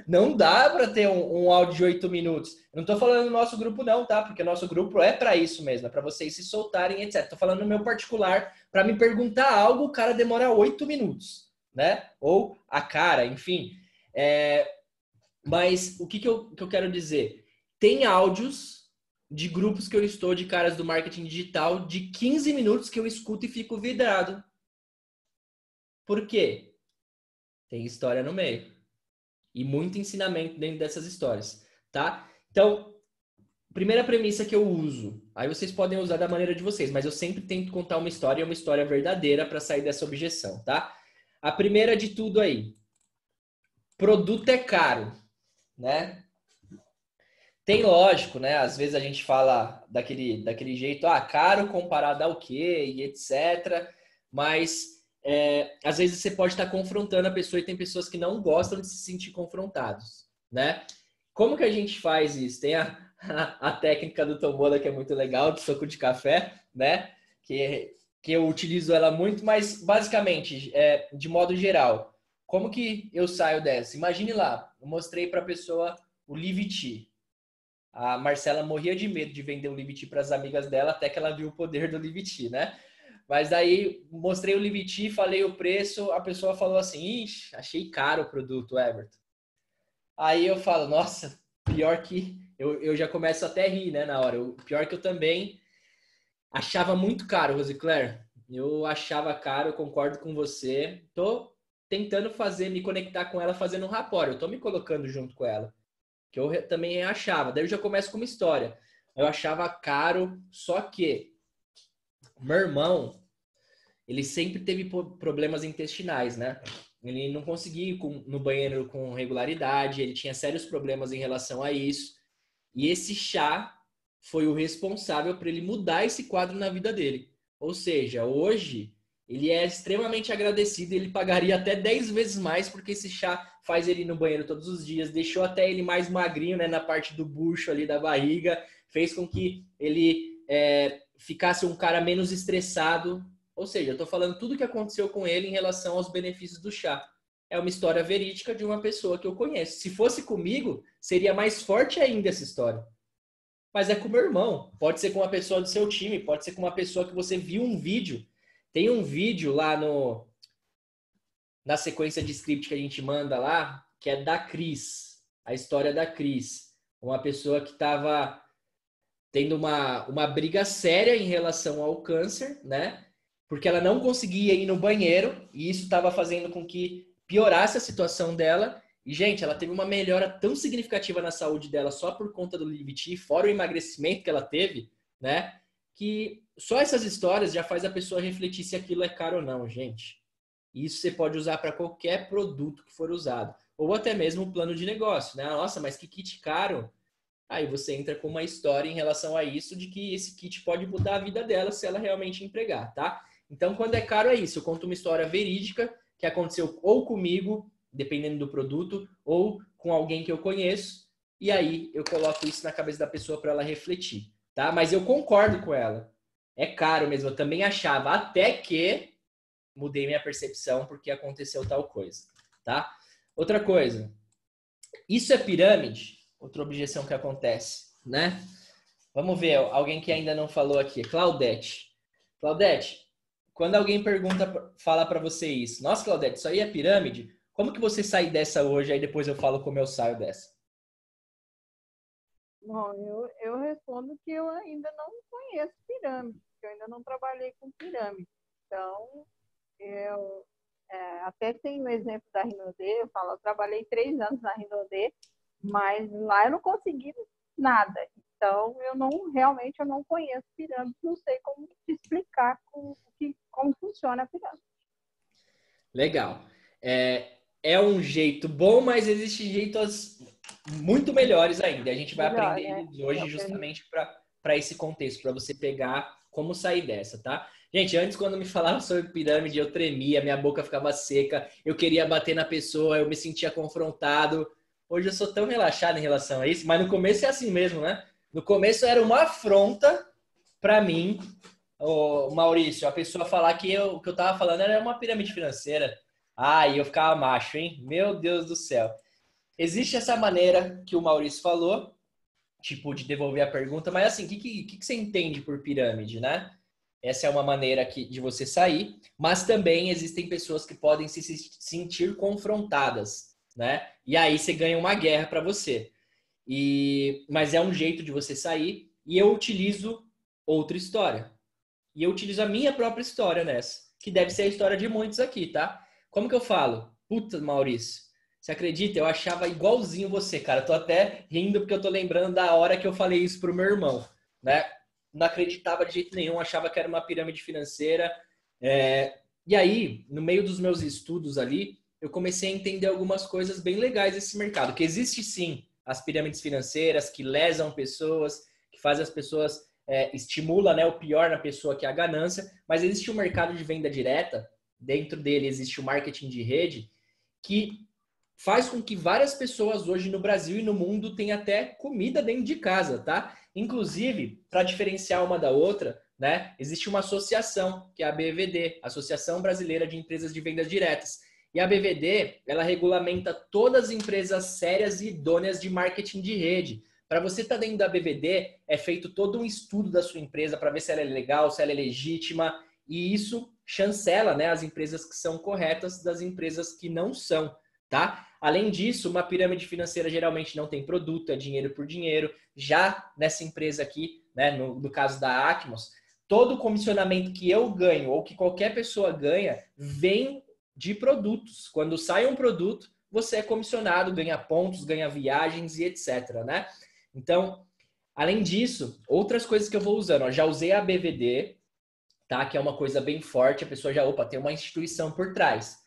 Não dá para ter um áudio de 8 minutos. Eu não tô falando no nosso grupo não, tá? Porque o nosso grupo é para isso mesmo, é para vocês se soltarem, etc. Tô falando no meu particular, para me perguntar algo, o cara demora 8 minutos, né? Ou a cara, enfim. Mas o que eu quero dizer? Tem áudios de grupos que eu estou, de caras do marketing digital, de 15 minutos que eu escuto e fico vidrado. Por quê? Tem história no meio. E muito ensinamento dentro dessas histórias, tá? Então, primeira premissa que eu uso. Aí vocês podem usar da maneira de vocês, mas eu sempre tento contar uma história verdadeira para sair dessa objeção, tá? A primeira de tudo aí. Produto é caro, né? Tem lógico, né? Às vezes a gente fala daquele jeito, caro comparado ao quê e etc. Mas... às vezes você pode estar confrontando a pessoa e tem pessoas que não gostam de se sentir confrontados, né? Como que a gente faz isso? Tem a técnica do Tombola que é muito legal, do soco de café, né? Que eu utilizo ela muito, mas basicamente, de modo geral, como que eu saio dessa? Imagine lá, eu mostrei para a pessoa o Liviti. A Marcela morria de medo de vender o Liviti para as amigas dela até que ela viu o poder do Liviti, né? Mas daí mostrei o Liviti, falei o preço, a pessoa falou assim, ixi, achei caro o produto, Everton. Aí eu falo, nossa, pior que... Eu já começo até a rir, né, na hora. Pior que eu também achava muito caro, Rosicler. Eu achava caro, eu concordo com você. Tô tentando me conectar com ela fazendo um rapport. Eu tô me colocando junto com ela. Que eu também achava. Daí eu já começo com uma história. Eu achava caro, só que meu irmão, ele sempre teve problemas intestinais, né? Ele não conseguia ir no banheiro com regularidade, ele tinha sérios problemas em relação a isso. E esse chá foi o responsável por ele mudar esse quadro na vida dele. Ou seja, hoje ele é extremamente agradecido, ele pagaria até 10 vezes mais porque esse chá faz ele ir no banheiro todos os dias, deixou até ele mais magrinho, né, na parte do bucho ali da barriga, fez com que ele ficasse um cara menos estressado. Ou seja, eu tô falando tudo o que aconteceu com ele em relação aos benefícios do chá. é uma história verídica de uma pessoa que eu conheço. Se fosse comigo, seria mais forte ainda essa história. Mas é com o meu irmão. Pode ser com uma pessoa do seu time, pode ser com uma pessoa que você viu um vídeo. Tem um vídeo lá na sequência de script que a gente manda lá, que é da Cris. A história da Cris. Uma pessoa que estava tendo uma briga séria em relação ao câncer, né? Porque ela não conseguia ir no banheiro e isso estava fazendo com que piorasse a situação dela. E, gente, ela teve uma melhora tão significativa na saúde dela só por conta do Liviti, fora o emagrecimento que ela teve, né? Que só essas histórias já faz a pessoa refletir se aquilo é caro ou não, gente. Isso você pode usar para qualquer produto que for usado. Ou até mesmo um plano de negócio, né? Nossa, mas que kit caro. Aí você entra com uma história em relação a isso, de que esse kit pode mudar a vida dela se ela realmente empregar, tá? Então, quando é caro, é isso. Eu conto uma história verídica que aconteceu ou comigo, dependendo do produto, ou com alguém que eu conheço, e aí eu coloco isso na cabeça da pessoa para ela refletir, tá? Mas eu concordo com ela. É caro mesmo, eu também achava, até que mudei minha percepção porque aconteceu tal coisa, tá? Outra coisa, isso é pirâmide? Outra objeção que acontece, né? Vamos ver, alguém que ainda não falou aqui, Claudete. Claudete, quando alguém fala para você isso, nossa, Claudete, isso aí é pirâmide? Como que você sai dessa hoje? Aí depois eu falo como eu saio dessa. Bom, eu respondo que eu ainda não conheço pirâmide, que eu ainda não trabalhei com pirâmide. Então, eu até tenho o exemplo da Rinodê, eu trabalhei 3 anos na Rinodê, mas lá eu não consegui nada. Então, realmente eu não conheço pirâmide, não sei como te explicar como funciona a pirâmide. Legal. É um jeito bom, mas existem jeitos muito melhores ainda. A gente vai aprender eles hoje justamente para esse contexto, para você pegar como sair dessa, tá? Gente, antes quando me falavam sobre pirâmide, eu tremia, minha boca ficava seca, eu queria bater na pessoa, eu me sentia confrontado. Hoje eu sou tão relaxado em relação a isso, mas no começo é assim mesmo, né? No começo era uma afronta para mim, Maurício, a pessoa falar que o que eu tava falando era uma pirâmide financeira. E eu ficava macho, hein? Meu Deus do céu. Existe essa maneira que o Maurício falou, tipo, de devolver a pergunta, mas assim, o que você entende por pirâmide, né? Essa é uma maneira de você sair, mas também existem pessoas que podem se sentir confrontadas, né? E aí você ganha uma guerra para você. Mas é um jeito de você sair, e eu utilizo outra história. E eu utilizo a minha própria história nessa, que deve ser a história de muitos aqui, tá? Como que eu falo? Puta, Maurício, você acredita? Eu achava igualzinho você, cara. Eu tô até rindo porque eu tô lembrando da hora que eu falei isso pro meu irmão, né? Não acreditava de jeito nenhum, achava que era uma pirâmide financeira. E aí, no meio dos meus estudos ali, eu comecei a entender algumas coisas bem legais desse mercado. Que existe sim as pirâmides financeiras que lesam pessoas, que fazem as pessoas, estimula, né, o pior na pessoa, que é a ganância. Mas existe um mercado de venda direta, dentro dele existe o marketing de rede, que faz com que várias pessoas hoje no Brasil e no mundo tenham até comida dentro de casa, tá? Inclusive, para diferenciar uma da outra, né, existe uma associação, que é a BVD, Associação Brasileira de Empresas de Vendas Diretas. E a BVD, ela regulamenta todas as empresas sérias e idôneas de marketing de rede. Para você estar dentro da BVD, é feito todo um estudo da sua empresa para ver se ela é legal, se ela é legítima, e isso chancela, né, as empresas que são corretas das empresas que não são, tá? Além disso, uma pirâmide financeira geralmente não tem produto, é dinheiro por dinheiro. Já nessa empresa aqui, né, no caso da Acmos, todo o comissionamento que eu ganho ou que qualquer pessoa ganha vem de produtos. Quando sai um produto, você é comissionado, ganha pontos, ganha viagens e etc, né? Então, além disso, outras coisas que eu vou usando. Já usei a BVD, tá? Que é uma coisa bem forte, a pessoa já, tem uma instituição por trás.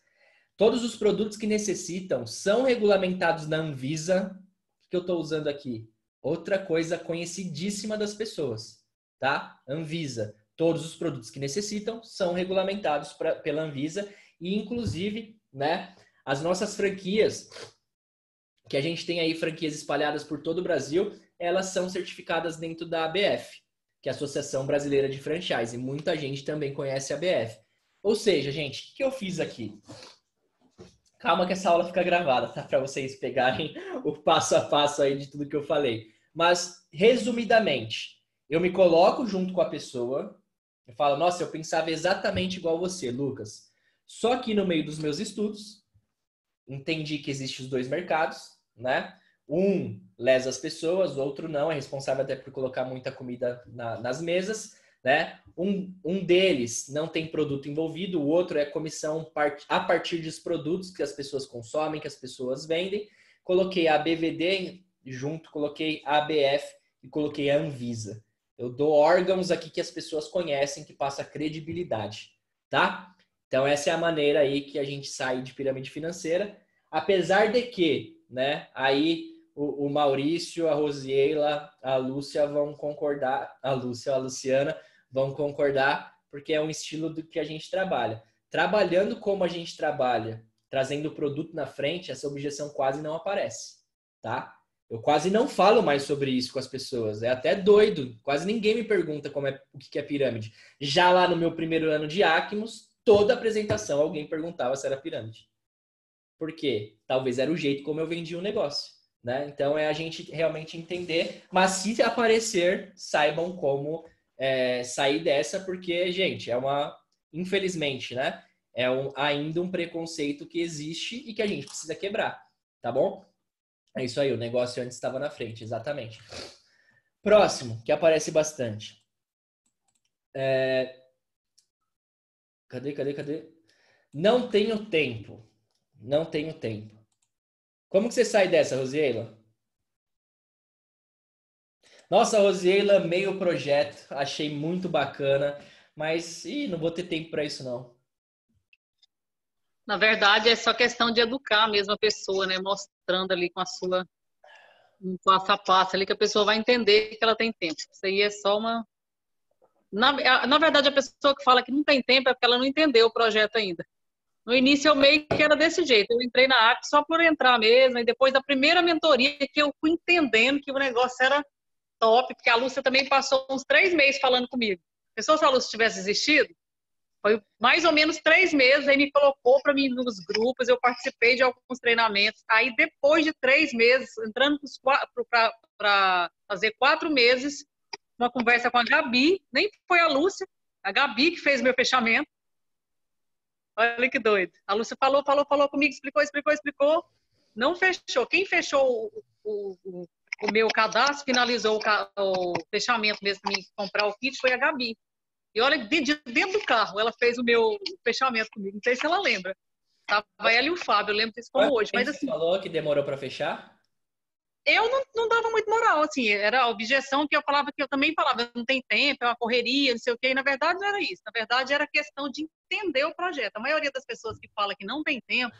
Todos os produtos que necessitam são regulamentados na Anvisa. O que eu estou usando aqui? Outra coisa conhecidíssima das pessoas, tá? Anvisa. Todos os produtos que necessitam são regulamentados pela Anvisa e, inclusive, né, as nossas franquias, que a gente tem aí franquias espalhadas por todo o Brasil, elas são certificadas dentro da ABF, que é a Associação Brasileira de Franchise. E muita gente também conhece a ABF. Ou seja, gente, o que eu fiz aqui? Calma que essa aula fica gravada, tá? Para vocês pegarem o passo a passo aí de tudo que eu falei. Mas, resumidamente, eu me coloco junto com a pessoa, eu falo, nossa, eu pensava exatamente igual você, Lucas. Só que no meio dos meus estudos, entendi que existem os dois mercados, né? Um lesa as pessoas, o outro não, é responsável até por colocar muita comida nas mesas, né? Um deles não tem produto envolvido, o outro é comissão a partir dos produtos que as pessoas consomem, que as pessoas vendem. Coloquei a BVD junto, coloquei a ABF e coloquei a Anvisa. Eu dou órgãos aqui que as pessoas conhecem, que passa credibilidade, tá? Então essa é a maneira aí que a gente sai de pirâmide financeira, apesar de que, né, aí o Maurício, a Rosiela, a Lúcia vão concordar, a Luciana vão concordar, porque é um estilo do que a gente trabalha. Trabalhando como a gente trabalha, trazendo o produto na frente, essa objeção quase não aparece, tá? Eu quase não falo mais sobre isso com as pessoas, é até doido, quase ninguém me pergunta o que é pirâmide. Já lá no meu primeiro ano de Acmos, toda apresentação alguém perguntava se era pirâmide. Por quê? Talvez era o jeito como eu vendia o negócio, né? Então é a gente realmente entender, mas se aparecer, saibam como sair dessa, porque, gente, infelizmente, né? Ainda um preconceito que existe e que a gente precisa quebrar, tá bom? É isso aí, o negócio antes estava na frente, exatamente. Próximo, que aparece bastante. Cadê? Não tenho tempo. Não tenho tempo. Como que você sai dessa, Rosiela? Nossa, Rosiela, meio projeto. Achei muito bacana. Mas, não vou ter tempo para isso, não. Na verdade, é só questão de educar mesmo a pessoa, né? Mostrando ali com a sua um passo a passo ali que a pessoa vai entender que ela tem tempo. Isso aí é só uma... Na verdade, a pessoa que fala que não tem tempo é porque ela não entendeu o projeto ainda. No início, eu meio que era desse jeito. Eu entrei na ACT só por entrar mesmo. E depois da primeira mentoria que eu fui entendendo que o negócio era top, porque a Lúcia também passou uns 3 meses falando comigo. Pensou se a Lúcia tivesse desistido? Foi mais ou menos 3 meses, aí me colocou para mim nos grupos, eu participei de alguns treinamentos. Aí, depois de 3 meses, entrando para fazer 4 meses, uma conversa com a Gabi, nem foi a Lúcia, a Gabi que fez meu fechamento. Olha que doido. A Lúcia falou comigo, explicou. Não fechou. Quem fechou o meu cadastro, finalizou o fechamento mesmo para mim comprar o kit, foi a Gabi. E olha, dentro do carro, ela fez o meu fechamento comigo. Não sei se ela lembra. Tava ela e o Fábio, eu lembro disso como hoje. Mas assim, você falou que demorou para fechar? Eu não dava muito moral, assim. Era a objeção que eu também falava, não tem tempo, é uma correria, não sei o quê. E na verdade não era isso. Na verdade era questão de entender o projeto. A maioria das pessoas que fala que não tem tempo,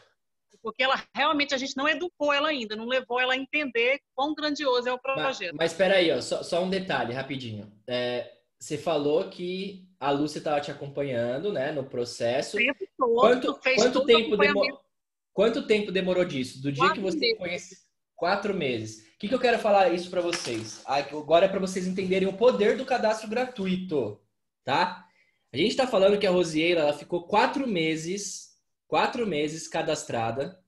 porque realmente a gente não educou ela ainda, não levou ela a entender quão grandioso é o projeto. Mas espera aí, ó, só um detalhe, rapidinho. Você falou que a Lúcia estava te acompanhando, né, no processo. Quanto tempo demorou disso? Do dia que você conheceu? 4 meses. O que eu quero falar isso para vocês? Agora é para vocês entenderem o poder do cadastro gratuito, tá? A gente está falando que a Rosiela, ela ficou 4 meses cadastrada,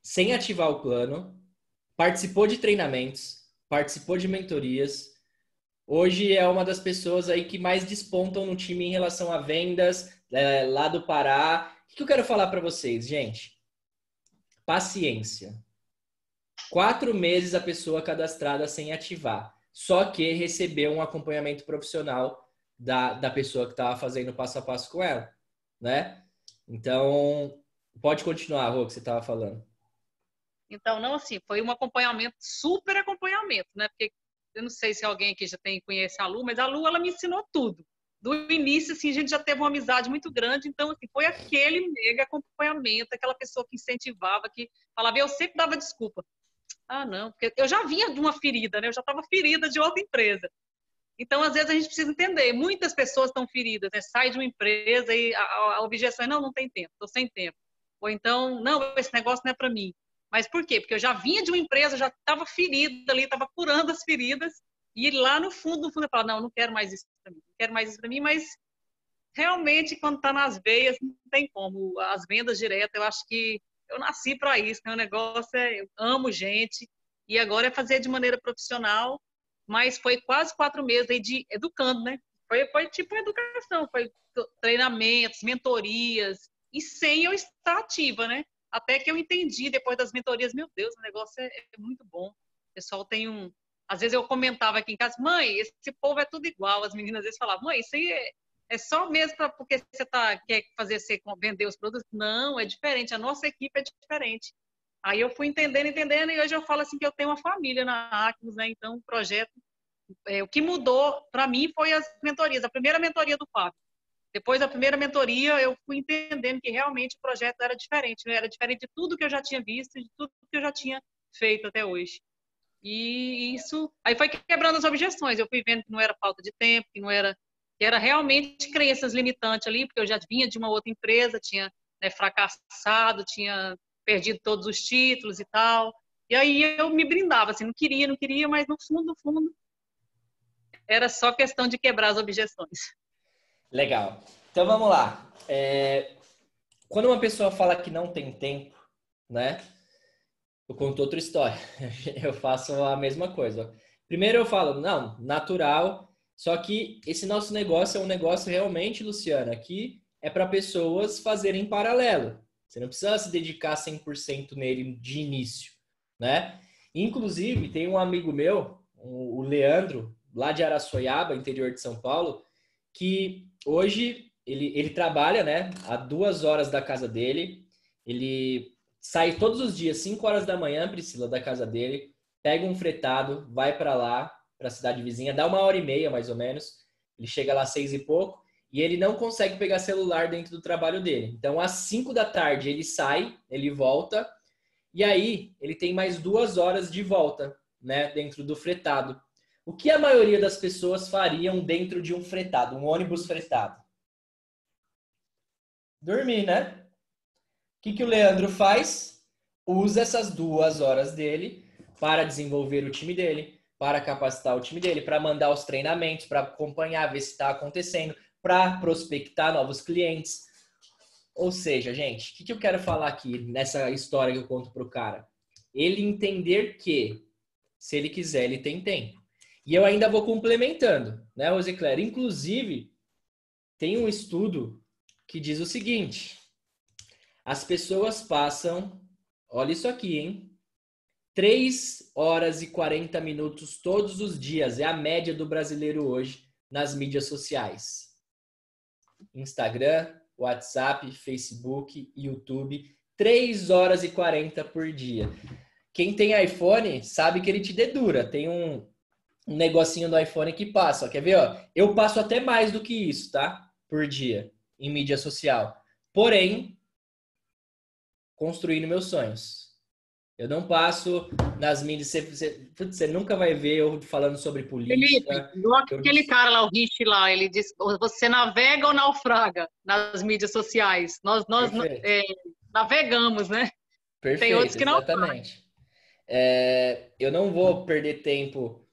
sem ativar o plano, participou de treinamentos, participou de mentorias. Hoje é uma das pessoas aí que mais despontam no time em relação a vendas, lá do Pará. O que eu quero falar para vocês, gente? Paciência. 4 meses a pessoa cadastrada sem ativar. Só que recebeu um acompanhamento profissional da pessoa que estava fazendo passo a passo com ela, né? Então, pode continuar, Rô, que você estava falando. Então, não assim, foi um acompanhamento, super acompanhamento, né? Porque eu não sei se alguém aqui já conhece a Lu, mas a Lu, ela me ensinou tudo. Do início, assim, a gente já teve uma amizade muito grande, então, assim, foi aquele mega acompanhamento, aquela pessoa que incentivava, que falava, eu sempre dava desculpa. Ah, não, porque eu já vinha de uma ferida, né? Eu já estava ferida de outra empresa. Então, às vezes, a gente precisa entender. Muitas pessoas estão feridas, né? Sai de uma empresa e a objeção é, não tem tempo, estou sem tempo. Ou então, não, esse negócio não é para mim. Mas por quê? Porque eu já vinha de uma empresa, já estava ferida ali, estava curando as feridas. E lá no fundo eu falava, não quero mais isso para mim. Não quero mais isso para mim, mas realmente, quando está nas veias, não tem como. As vendas diretas, eu acho que eu nasci para isso, né? O negócio eu amo gente, e agora é fazer de maneira profissional, mas foi quase 4 meses aí de educando, né? Foi tipo educação, foi treinamentos, mentorias, e sem eu estar ativa, né? Até que eu entendi, depois das mentorias, meu Deus, o negócio é muito bom. O pessoal tem um... Às vezes eu comentava aqui em casa, mãe, esse povo é tudo igual. As meninas às vezes falavam, mãe, isso aí é só mesmo porque você quer fazer você vender os produtos? Não, é diferente, a nossa equipe é diferente. Aí eu fui entendendo, e hoje eu falo assim que eu tenho uma família na Acmos, né? Então o projeto, o que mudou para mim foi as mentorias. A primeira mentoria do Fábio. Depois da primeira mentoria, eu fui entendendo que realmente o projeto era diferente, né? Era diferente de tudo que eu já tinha visto, de tudo que eu já tinha feito até hoje. E isso aí foi quebrando as objeções. Eu fui vendo que não era falta de tempo, que era realmente crenças limitantes ali, porque eu já vinha de uma outra empresa, tinha, né, fracassado, tinha perdido todos os títulos e tal. E aí eu me brindava, assim, não queria, mas no fundo, era só questão de quebrar as objeções. Legal. Então vamos lá. Quando uma pessoa fala que não tem tempo, né? Eu conto outra história. Eu faço a mesma coisa. Primeiro eu falo, não, natural. Só que esse nosso negócio é um negócio realmente, Luciana, que é para pessoas fazerem em paralelo. Você não precisa se dedicar 100% nele de início, né? Inclusive, tem um amigo meu, o Leandro, lá de Araçoiaba, interior de São Paulo, que hoje ele trabalha, né, a 2 horas da casa dele. Ele sai todos os dias, 5 horas da manhã, Priscila, da casa dele, pega um fretado, vai para lá, para a cidade vizinha, dá 1h30 mais ou menos. Ele chega lá às 6 e pouco e ele não consegue pegar celular dentro do trabalho dele. Então, às 5 da tarde ele sai, ele volta e aí ele tem mais 2 horas de volta, né, dentro do fretado. O que a maioria das pessoas fariam dentro de um fretado, um ônibus fretado? Dormir, né? O que o Leandro faz? Usa essas 2 horas dele para desenvolver o time dele, para capacitar o time dele, para mandar os treinamentos, para acompanhar, ver se está acontecendo, para prospectar novos clientes. Ou seja, gente, o que eu quero falar aqui nessa história que eu conto para o cara? Ele entender que, se ele quiser, ele tem tempo. E eu ainda vou complementando, né, Rosicléria? Inclusive, tem um estudo que diz o seguinte: as pessoas passam, olha isso aqui, hein? 3 horas e 40 minutos todos os dias, é a média do brasileiro hoje nas mídias sociais. Instagram, WhatsApp, Facebook, YouTube, 3 horas e 40 por dia. Quem tem iPhone sabe que ele te dedura, tem um negocinho do iPhone que passa, ó. Quer ver, ó? Eu passo até mais do que isso, tá? Por dia, em mídia social. Porém, construindo meus sonhos. Eu não passo nas mídias, você nunca vai ver eu falando sobre política. Felipe, igual aquele cara lá, o Rich lá, ele diz, você navega ou naufraga nas mídias sociais? Nós navegamos, né? Perfeito, tem outros que não. Exatamente. Eu não vou perder tempo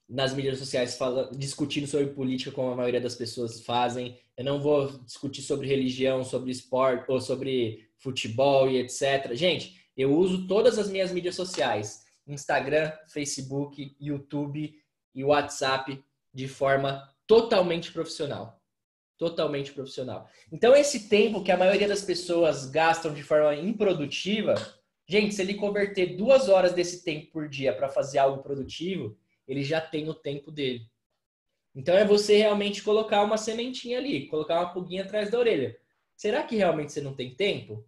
nas mídias sociais discutindo sobre política como a maioria das pessoas fazem. Eu não vou discutir sobre religião, sobre esporte ou sobre futebol e etc. Gente, eu uso todas as minhas mídias sociais, Instagram, Facebook, YouTube e WhatsApp, de forma totalmente profissional. Totalmente profissional. Então, esse tempo que a maioria das pessoas gastam de forma improdutiva, gente, se ele converter 2 horas desse tempo por dia para fazer algo produtivo, ele já tem o tempo dele. Então, é você realmente colocar uma sementinha ali, colocar uma pulguinha atrás da orelha. Será que realmente você não tem tempo?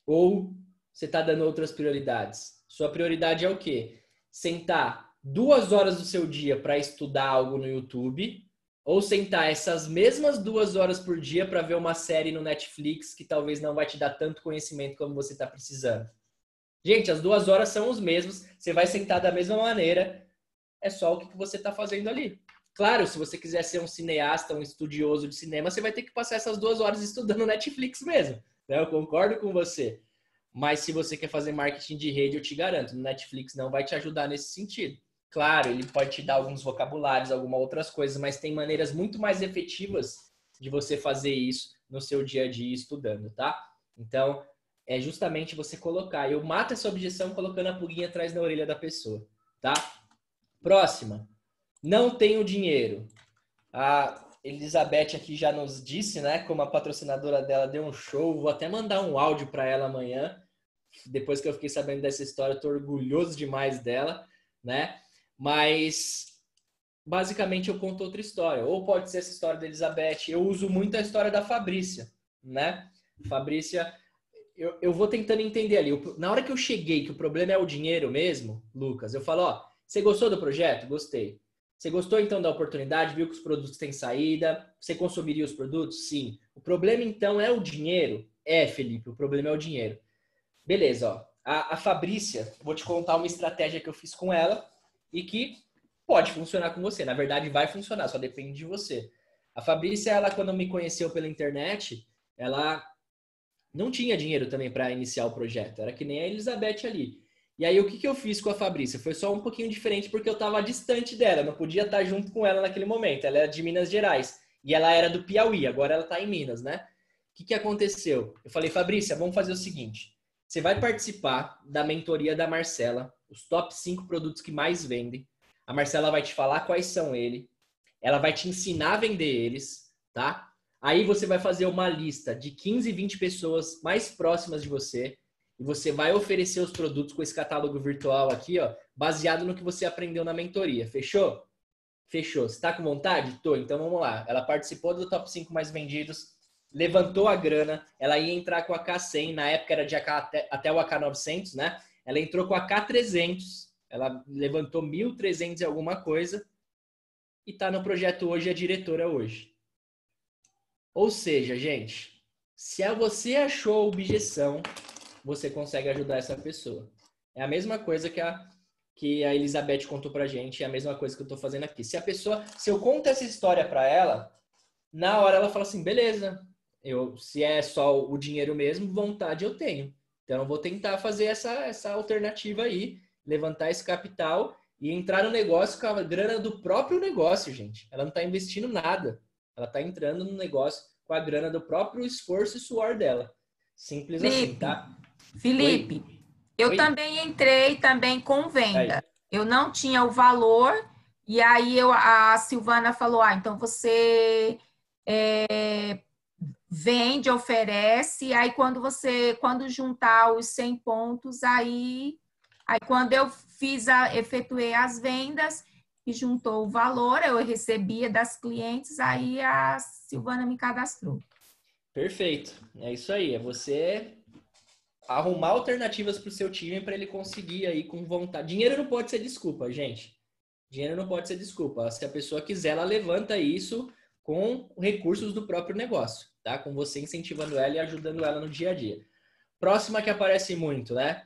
Ou você está dando outras prioridades? Sua prioridade é o quê? Sentar 2 horas do seu dia para estudar algo no YouTube, ou sentar essas mesmas 2 horas por dia para ver uma série no Netflix que talvez não vai te dar tanto conhecimento como você está precisando. Gente, as 2 horas são os mesmos, você vai sentar da mesma maneira, é só o que você está fazendo ali. Claro, se você quiser ser um cineasta, um estudioso de cinema, você vai ter que passar essas 2 horas estudando Netflix mesmo, né? Eu concordo com você. Mas se você quer fazer marketing de rede, eu te garanto, o Netflix não vai te ajudar nesse sentido. Claro, ele pode te dar alguns vocabulários, algumas outras coisas, mas tem maneiras muito mais efetivas de você fazer isso no seu dia a dia estudando, tá? Então, é justamente você colocar. Eu mato essa objeção colocando a pulguinha atrás da orelha da pessoa, tá? Próxima. Não tenho dinheiro. A Elizabeth aqui já nos disse, né? Como a patrocinadora dela deu um show. Vou até mandar um áudio para ela amanhã. Depois que eu fiquei sabendo dessa história, eu tô orgulhoso demais dela, né? Mas, basicamente, eu conto outra história. Ou pode ser essa história da Elizabeth. Eu uso muito a história da Fabrícia, né? Fabrícia, eu vou tentando entender ali. Na hora que eu cheguei, que o problema é o dinheiro mesmo, Lucas, eu falo, ó, você gostou do projeto? Gostei. Você gostou, então, da oportunidade? Viu que os produtos têm saída? Você consumiria os produtos? Sim. O problema, então, é o dinheiro? É, Felipe, o problema é o dinheiro. Beleza, ó. A Fabrícia, vou te contar uma estratégia que eu fiz com ela e que pode funcionar com você. Na verdade, vai funcionar, só depende de você. A Fabrícia, ela, quando me conheceu pela internet, ela não tinha dinheiro também para iniciar o projeto. Era que nem a Elizabeth ali. E aí, o que eu fiz com a Fabrícia? Foi só um pouquinho diferente, porque eu estava distante dela. Eu não podia estar junto com ela naquele momento. Ela era de Minas Gerais. E ela era do Piauí. Agora ela está em Minas, né? O que aconteceu? Eu falei, Fabrícia, vamos fazer o seguinte. Você vai participar da mentoria da Marcela. Os top 5 produtos que mais vendem. A Marcela vai te falar quais são eles. Ela vai te ensinar a vender eles, tá? Aí você vai fazer uma lista de 15, 20 pessoas mais próximas de você e você vai oferecer os produtos com esse catálogo virtual aqui, ó, baseado no que você aprendeu na mentoria. Fechou? Fechou. Você tá com vontade? Tô. Então vamos lá. Ela participou do top 5 mais vendidos, levantou a grana, ela ia entrar com a AK100, na época era de AK até o AK900, né? Ela entrou com a AK300, ela levantou 1.300 e alguma coisa e tá no projeto hoje, é diretora hoje. Ou seja, gente, se você achou objeção, você consegue ajudar essa pessoa. É a mesma coisa que a Elizabeth contou pra gente, é a mesma coisa que eu tô fazendo aqui. Se eu conto essa história pra ela, na hora ela fala assim, beleza, se é só o dinheiro mesmo, vontade eu tenho. Então eu vou tentar fazer essa alternativa aí, levantar esse capital e entrar no negócio com a grana do próprio negócio, gente. Ela não tá investindo nada. Ela tá entrando no negócio com a grana do próprio esforço e suor dela. Simples assim, tá? Felipe, eu também entrei também com venda. Eu não tinha o valor e aí a Silvana falou, então você vende, oferece, aí quando juntar os 100 pontos, aí quando eu efetuei as vendas e juntou o valor, eu recebia das clientes, aí a Silvana me cadastrou. Perfeito. É isso aí. É você arrumar alternativas para o seu time para ele conseguir aí com vontade. Dinheiro não pode ser desculpa, gente. Dinheiro não pode ser desculpa. Se a pessoa quiser, ela levanta isso com recursos do próprio negócio, tá? Com você incentivando ela e ajudando ela no dia a dia. Próxima que aparece muito, né?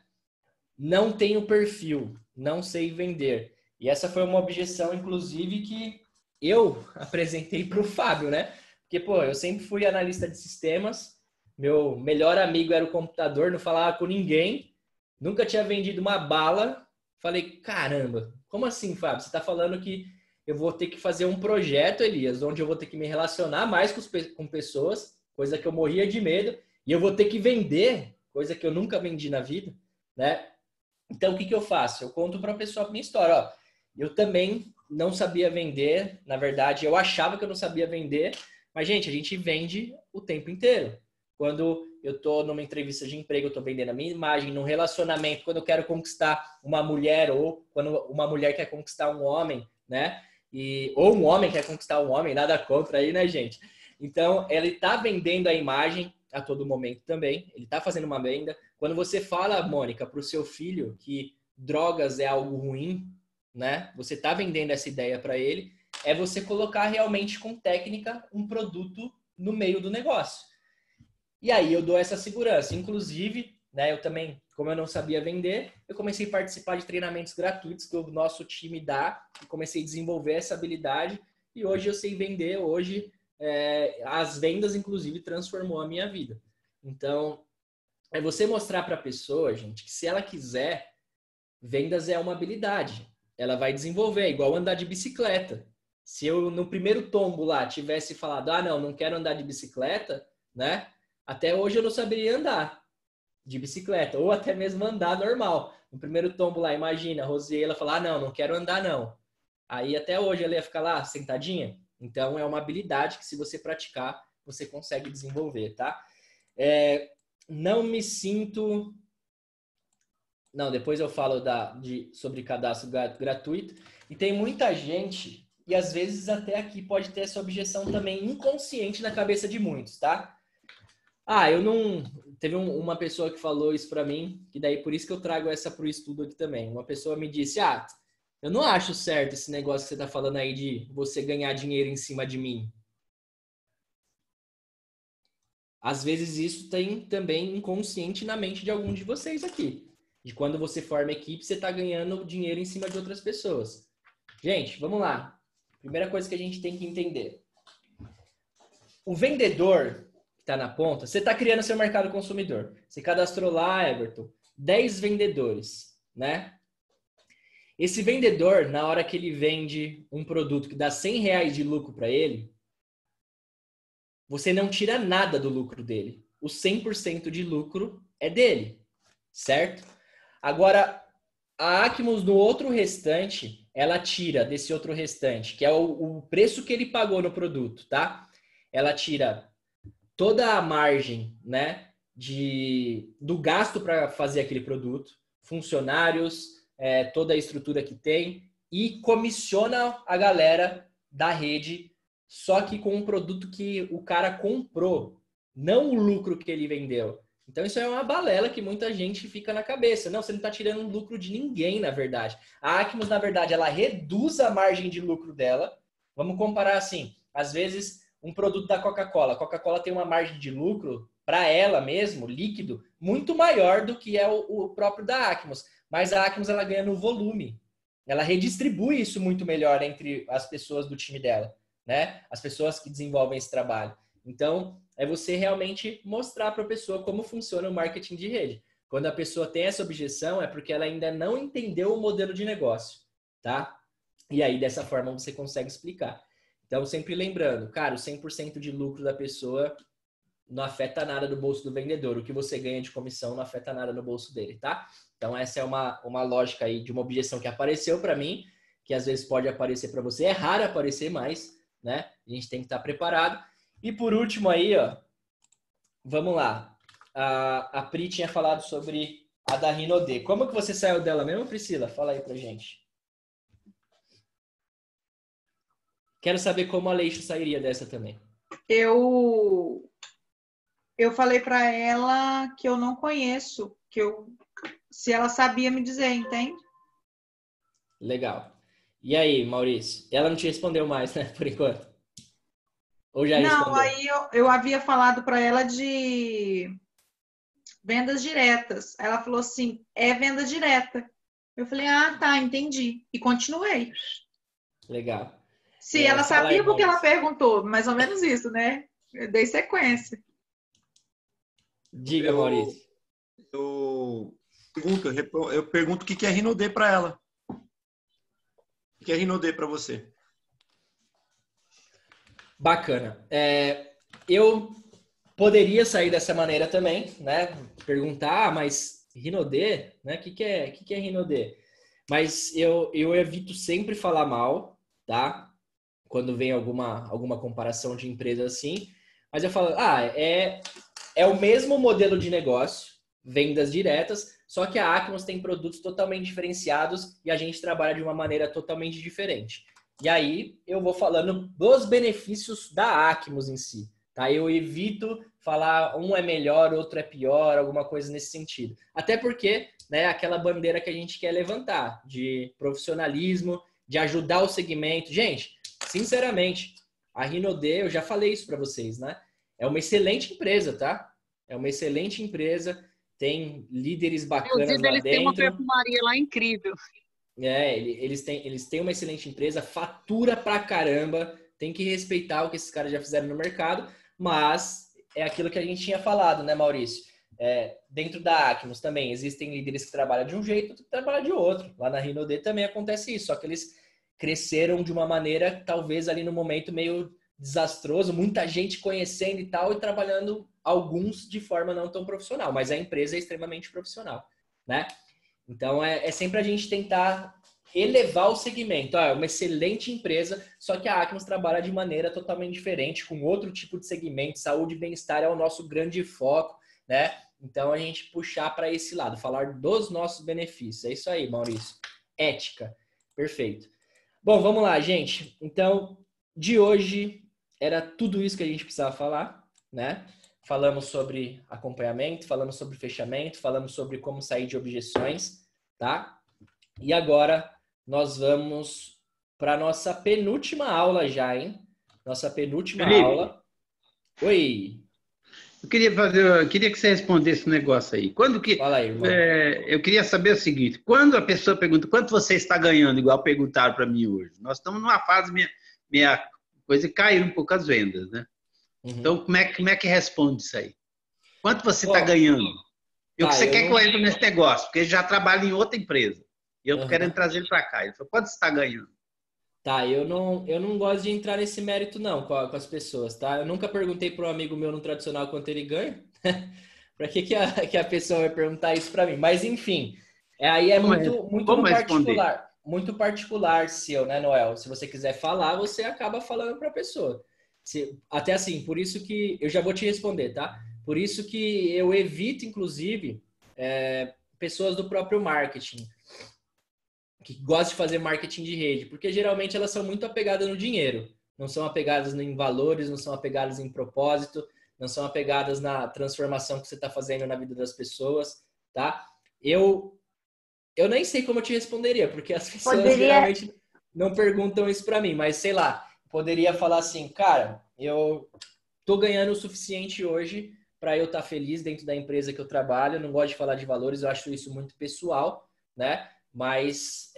Não tenho perfil, não sei vender. E essa foi uma objeção, inclusive, que eu apresentei para o Fábio, né? Porque, eu sempre fui analista de sistemas, meu melhor amigo era o computador, não falava com ninguém, nunca tinha vendido uma bala. Falei, caramba, como assim, Fábio? Você está falando que eu vou ter que fazer um projeto, Elias, onde eu vou ter que me relacionar mais com pessoas, coisa que eu morria de medo, e eu vou ter que vender, coisa que eu nunca vendi na vida, né? Então, o que eu faço? Eu conto para a pessoa a minha história. Eu também não sabia vender, na verdade, eu achava que eu não sabia vender, mas, gente, a gente vende o tempo inteiro. Quando eu estou numa entrevista de emprego, eu estou vendendo a minha imagem, num relacionamento, quando eu quero conquistar uma mulher ou quando uma mulher quer conquistar um homem, né? Ou um homem quer conquistar um homem, nada contra aí, né, gente? Então, ele está vendendo a imagem a todo momento também, ele está fazendo uma venda. Quando você fala, Mônica, para o seu filho que drogas é algo ruim, né? Você está vendendo essa ideia para ele, é você colocar realmente com técnica um produto no meio do negócio. E aí eu dou essa segurança. Inclusive, né, eu também, como eu não sabia vender, eu comecei a participar de treinamentos gratuitos que o nosso time dá, e comecei a desenvolver essa habilidade, e hoje eu sei vender, hoje as vendas, inclusive, transformou a minha vida. Então, é você mostrar para a pessoa, gente, que se ela quiser, vendas é uma habilidade. Ela vai desenvolver, igual andar de bicicleta. Se eu, no primeiro tombo lá, tivesse falado, não quero andar de bicicleta, né? Até hoje eu não saberia andar de bicicleta, ou até mesmo andar normal. No primeiro tombo lá, imagina, a Rosiela falar, não quero andar não. Aí até hoje ela ia ficar lá sentadinha. Então é uma habilidade que se você praticar, você consegue desenvolver, tá? Não me sinto... Não, depois eu falo sobre cadastro gratuito. E tem muita gente, e às vezes até aqui pode ter essa objeção também inconsciente na cabeça de muitos, tá? Eu não... Teve uma pessoa que falou isso pra mim, que daí por isso que eu trago essa pro estudo aqui também. Uma pessoa me disse, eu não acho certo esse negócio que você tá falando aí de você ganhar dinheiro em cima de mim. Às vezes isso tem também inconsciente na mente de algum de vocês aqui. De quando você forma equipe, você tá ganhando dinheiro em cima de outras pessoas. Gente, vamos lá. Primeira coisa que a gente tem que entender. O vendedor que tá na ponta, você tá criando seu mercado consumidor. Você cadastrou lá, Everton, 10 vendedores, né? Esse vendedor, na hora que ele vende um produto que dá R$100 de lucro para ele, você não tira nada do lucro dele. O 100% de lucro é dele, certo? Agora, a Acmos, no outro restante, ela tira desse outro restante, que é o preço que ele pagou no produto, tá? Ela tira toda a margem, né, do gasto para fazer aquele produto, funcionários, toda a estrutura que tem, e comissiona a galera da rede, só que com um produto que o cara comprou, não o lucro que ele vendeu. Então isso é uma balela que muita gente fica na cabeça. Não, você não está tirando lucro de ninguém, na verdade. A Acmos, na verdade, ela reduz a margem de lucro dela. Vamos comparar assim, às vezes um produto da Coca-Cola. A Coca-Cola tem uma margem de lucro, para ela mesmo, líquido, muito maior do que é o próprio da Acmos. Mas a Acmos, ela ganha no volume. Ela redistribui isso muito melhor entre as pessoas do time dela, né? As pessoas que desenvolvem esse trabalho. Então, é você realmente mostrar para a pessoa como funciona o marketing de rede. Quando a pessoa tem essa objeção, é porque ela ainda não entendeu o modelo de negócio, tá? E aí, dessa forma, você consegue explicar. Então, sempre lembrando, cara, o 100% de lucro da pessoa não afeta nada do bolso do vendedor. O que você ganha de comissão não afeta nada no bolso dele, tá? Então, essa é uma lógica aí de uma objeção que apareceu para mim, que às vezes pode aparecer para você. É raro aparecer mais, né? A gente tem que estar preparado. E por último aí, ó, vamos lá. A Pri tinha falado sobre a da Rinode. Como que você saiu dela mesmo, Priscila? Fala aí pra gente. Quero saber como a Leixo sairia dessa também. Eu falei para ela que eu não conheço, se ela sabia me dizer, entende? Legal. E aí, Maurício? Ela não te respondeu mais, né, por enquanto? Ou já respondeu? Não, aí eu havia falado para ela de vendas diretas. Ela falou assim, é venda direta. Eu falei, tá, entendi. E continuei. Legal. Se ela sabia porque ela perguntou, mais ou menos isso, né? Eu dei sequência. Diga, Maurício. Eu pergunto o que é Rinode para ela. O que é Rinode para você? Bacana. Eu poderia sair dessa maneira também, né? Perguntar, mas Rinode, né? O que é Rinode? Mas eu evito sempre falar mal, tá? Quando vem alguma comparação de empresa assim. Mas eu falo, é o mesmo modelo de negócio, vendas diretas, só que a Acmos tem produtos totalmente diferenciados e a gente trabalha de uma maneira totalmente diferente. E aí eu vou falando dos benefícios da Acmos em si, tá? Eu evito falar um é melhor, outro é pior, alguma coisa nesse sentido. Até porque, né, aquela bandeira que a gente quer levantar de profissionalismo, de ajudar o segmento. Gente, sinceramente, a Rinode, eu já falei isso para vocês, né? É uma excelente empresa, tá? É uma excelente empresa, tem líderes bacanas lá dentro. Eles têm uma perfumaria lá incrível. Eles têm uma excelente empresa, fatura pra caramba, tem que respeitar o que esses caras já fizeram no mercado, mas é aquilo que a gente tinha falado, né, Maurício? Dentro da Acmos também existem líderes que trabalham de um jeito, outros que trabalham de outro. Lá na Rinode também acontece isso, só que eles cresceram de uma maneira, talvez ali no momento meio desastroso, muita gente conhecendo e tal, e trabalhando alguns de forma não tão profissional, mas a empresa é extremamente profissional, né? Então, é sempre a gente tentar elevar o segmento. É uma excelente empresa, só que a Acmos trabalha de maneira totalmente diferente, com outro tipo de segmento. Saúde e bem-estar é o nosso grande foco, né? Então, a gente puxar para esse lado, falar dos nossos benefícios. É isso aí, Maurício. Ética. Perfeito. Bom, vamos lá, gente. Então, de hoje, era tudo isso que a gente precisava falar, né? Falamos sobre acompanhamento, falamos sobre fechamento, falamos sobre como sair de objeções, tá? E agora nós vamos para nossa penúltima aula já, hein? Nossa penúltima aula. Oi! Eu queria que você respondesse um negócio aí. Fala aí, irmão. Eu queria saber o seguinte, quando a pessoa pergunta quanto você está ganhando, igual perguntaram para mim hoje, nós estamos numa fase, minha coisa caiu um pouco as vendas, né? Uhum. Então, como é que responde isso aí? Quanto você está ganhando? Você quer que eu entre nesse negócio? Porque ele já trabalha em outra empresa. E eu estou querendo trazer ele para cá. Ele falou, quanto você está ganhando? Tá, eu não gosto de entrar nesse mérito não com as pessoas, tá? Eu nunca perguntei para um amigo meu no tradicional quanto ele ganha. Para que a pessoa vai perguntar isso para mim? Mas, enfim, aí é muito particular. Muito particular seu, né, Noel? Se você quiser falar, você acaba falando para a pessoa. Até assim, por isso que... Eu já vou te responder, tá? Por isso que eu evito, inclusive, pessoas do próprio marketing, que gostam de fazer marketing de rede, porque geralmente elas são muito apegadas no dinheiro. Não são apegadas em valores, não são apegadas em propósito, não são apegadas na transformação que você está fazendo na vida das pessoas, tá? Eu nem sei como eu te responderia, porque as pessoas geralmente não perguntam isso para mim, mas sei lá, poderia falar assim, cara, eu tô ganhando o suficiente hoje para eu estar feliz dentro da empresa que eu trabalho. Eu não gosto de falar de valores, eu acho isso muito pessoal, né? Mas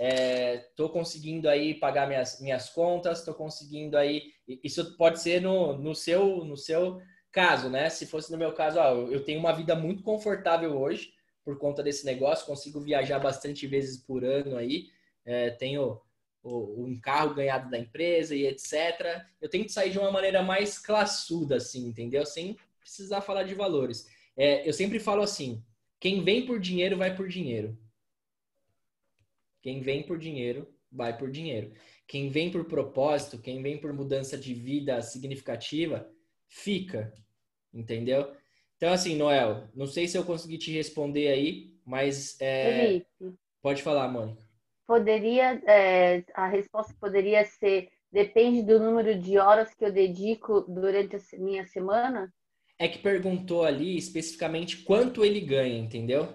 tô conseguindo aí pagar minhas contas, tô conseguindo aí... Isso pode ser no seu caso, né? Se fosse no meu caso, eu tenho uma vida muito confortável hoje por conta desse negócio, consigo viajar bastante vezes por ano aí, tenho um carro ganhado da empresa e etc. Eu tento sair de uma maneira mais classuda, assim, entendeu? Sem precisar falar de valores. Eu sempre falo assim, quem vem por dinheiro, vai por dinheiro. Quem vem por dinheiro, vai por dinheiro. Quem vem por propósito, quem vem por mudança de vida significativa, fica. Entendeu? Então, assim, Noel, não sei se eu consegui te responder aí, mas Felipe, pode falar, Mônica. A resposta poderia ser, depende do número de horas que eu dedico durante a minha semana? É que perguntou ali especificamente quanto ele ganha, entendeu?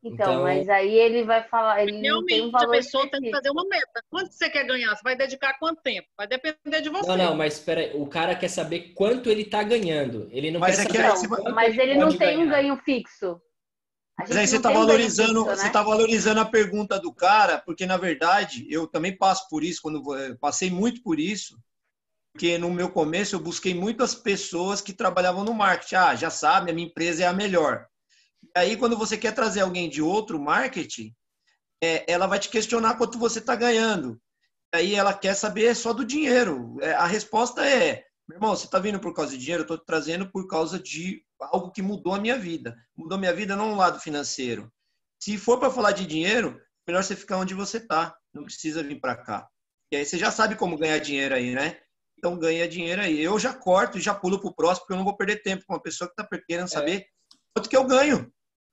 Então, mas aí ele vai falar, ele não tem um valor a pessoa específico. tem que fazer uma meta. Quanto você quer ganhar? Você vai dedicar quanto tempo? Vai depender de você. Não, mas espera aí. O cara quer saber quanto ele tá ganhando. Ele não quer saber mas ele não tem um ganho fixo. Mas aí você está valorizando, fixo, né? Você está valorizando a pergunta do cara, porque na verdade eu também passo por isso, passei muito por isso, porque no meu começo eu busquei muitas pessoas que trabalhavam no marketing. Já sabe, a minha empresa é a melhor. E aí quando você quer trazer alguém de outro marketing, ela vai te questionar quanto você está ganhando. Aí ela quer saber só do dinheiro. A resposta é, meu irmão, você está vindo por causa de dinheiro? Eu estou te trazendo por causa de algo que mudou a minha vida. Mudou a minha vida não no lado financeiro. Se for para falar de dinheiro, melhor você ficar onde você está. Não precisa vir para cá. E aí você já sabe como ganhar dinheiro aí, né? Então ganha dinheiro aí. Eu já corto e já pulo para o próximo, porque eu não vou perder tempo com uma pessoa que está querendo saber quanto que eu ganho.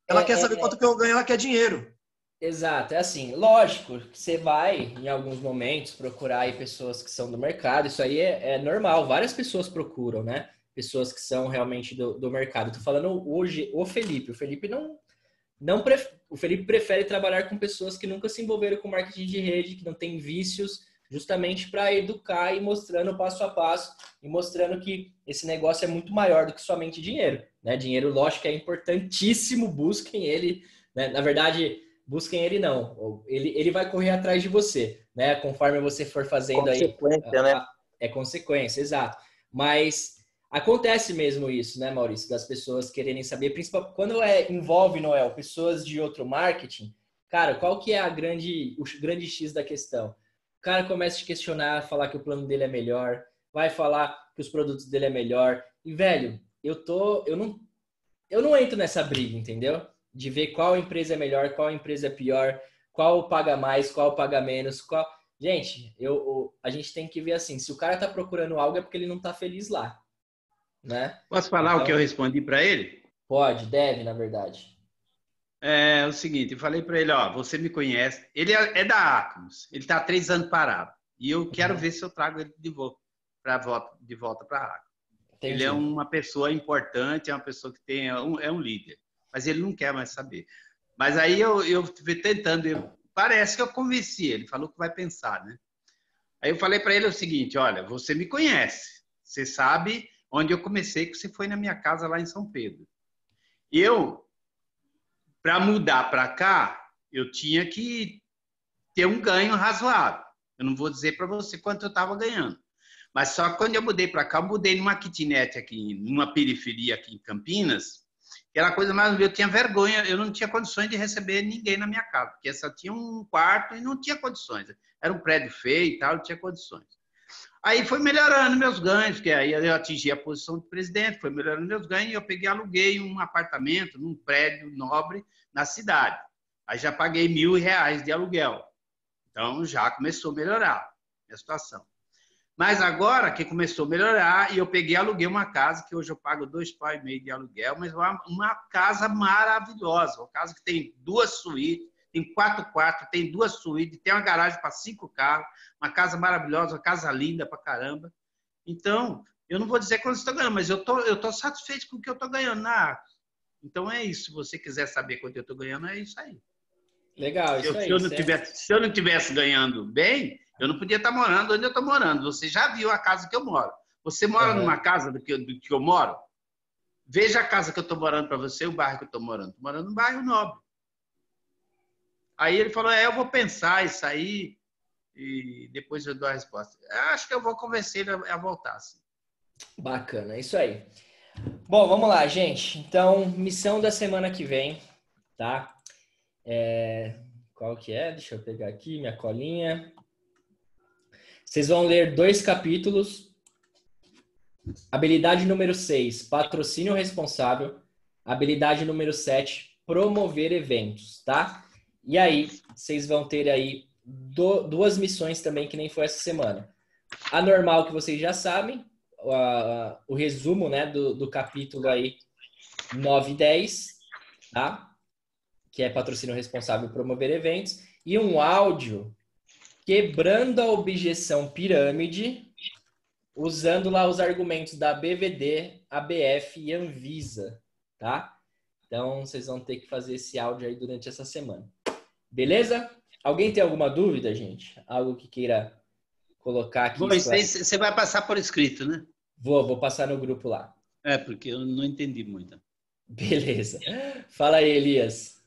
Ela quer saber quanto que eu ganho, ela quer dinheiro. Exato, é assim, lógico que você vai, em alguns momentos, procurar aí pessoas que são do mercado, isso aí é normal, várias pessoas procuram, né? Pessoas que são realmente do mercado. Tô falando hoje o Felipe o Felipe prefere trabalhar com pessoas que nunca se envolveram com marketing de rede, que não tem vícios, justamente para educar e mostrando passo a passo e mostrando que esse negócio é muito maior do que somente dinheiro, né? Dinheiro, lógico, é importantíssimo, busquem ele, né? Na verdade, busquem ele não, ele vai correr atrás de você, né? Conforme você for fazendo consequência, aí... né? É consequência, exato. Mas acontece mesmo isso, né, Maurício? Das pessoas quererem saber, principalmente quando envolve, Noel, pessoas de outro marketing, cara, qual que é o grande X da questão? O cara começa a te questionar, falar que o plano dele é melhor, vai falar que os produtos dele é melhor. E, velho, eu não entro nessa briga, entendeu? De ver qual empresa é melhor, qual empresa é pior, qual paga mais, qual paga menos, qual... Gente, a gente tem que ver assim, se o cara tá procurando algo é porque ele não tá feliz lá, né? Posso falar então, o que eu respondi para ele? Pode, deve, na verdade. É o seguinte, eu falei para ele, ó, você me conhece, ele é da Acnos, ele está há 3 anos parado, e eu quero ver se eu trago ele de volta para a Acnos. Ele é uma pessoa importante, é uma pessoa que é um líder, mas ele não quer mais saber. Mas aí eu fui tentando, parece que eu convenci ele, falou que vai pensar, né? Aí eu falei para ele o seguinte, olha, você me conhece, você sabe onde eu comecei, que você foi na minha casa lá em São Pedro. Para mudar para cá, eu tinha que ter um ganho razoável. Eu não vou dizer para você quanto eu estava ganhando. Mas só que quando eu mudei para cá, eu mudei numa kitnet aqui, numa periferia aqui em Campinas, que era a coisa mais... Eu tinha vergonha, eu não tinha condições de receber ninguém na minha casa, porque só tinha um quarto e não tinha condições. Era um prédio feio e tal, não tinha condições. Aí foi melhorando meus ganhos, porque aí eu atingi a posição de presidente, foi melhorando meus ganhos, e eu peguei e aluguei um apartamento num prédio nobre na cidade. Aí já paguei R$1.000 de aluguel. Então já começou a melhorar a minha situação. Mas agora que começou a melhorar, e eu peguei e aluguei uma casa, que hoje eu pago R$2,5 de aluguel, mas uma casa maravilhosa, uma casa que tem 2 suítes, tem 4 quartos, tem 2 suítes, tem uma garagem para 5 carros, uma casa maravilhosa, uma casa linda pra caramba. Então, eu não vou dizer quanto eu estou ganhando, mas eu tô satisfeito com o que eu estou ganhando na Acnos. Então é isso, se você quiser saber quanto eu estou ganhando, é isso aí. Legal, isso aí. Se eu não tivesse ganhando bem, eu não podia estar morando onde eu estou morando. Você já viu a casa que eu moro. Você mora numa casa do que eu moro? Veja a casa que eu estou morando para você, o bairro que eu estou morando. Estou morando num bairro nobre. Aí ele falou, eu vou pensar isso aí e depois eu dou a resposta. Eu acho que eu vou convencer ele a voltar. Assim. Bacana, é isso aí. Bom, vamos lá, gente. Então, missão da semana que vem, tá? Qual que é? Deixa eu pegar aqui minha colinha. Vocês vão ler 2 capítulos. Habilidade número 6, patrocínio responsável. Habilidade número 7, promover eventos, tá? E aí, vocês vão ter aí 2 missões também, que nem foi essa semana. A normal, que vocês já sabem, o resumo, né, do capítulo aí 9 e 10, tá? Que é patrocínio responsável, promover eventos. E um áudio quebrando a objeção pirâmide, usando lá os argumentos da BVD, ABF e Anvisa, tá? Então, vocês vão ter que fazer esse áudio aí durante essa semana. Beleza? Alguém tem alguma dúvida, gente? Algo que queira colocar aqui? Bom, isso aí você vai passar por escrito, né? Vou passar no grupo lá. Porque eu não entendi muito. Beleza. Fala aí, Elias.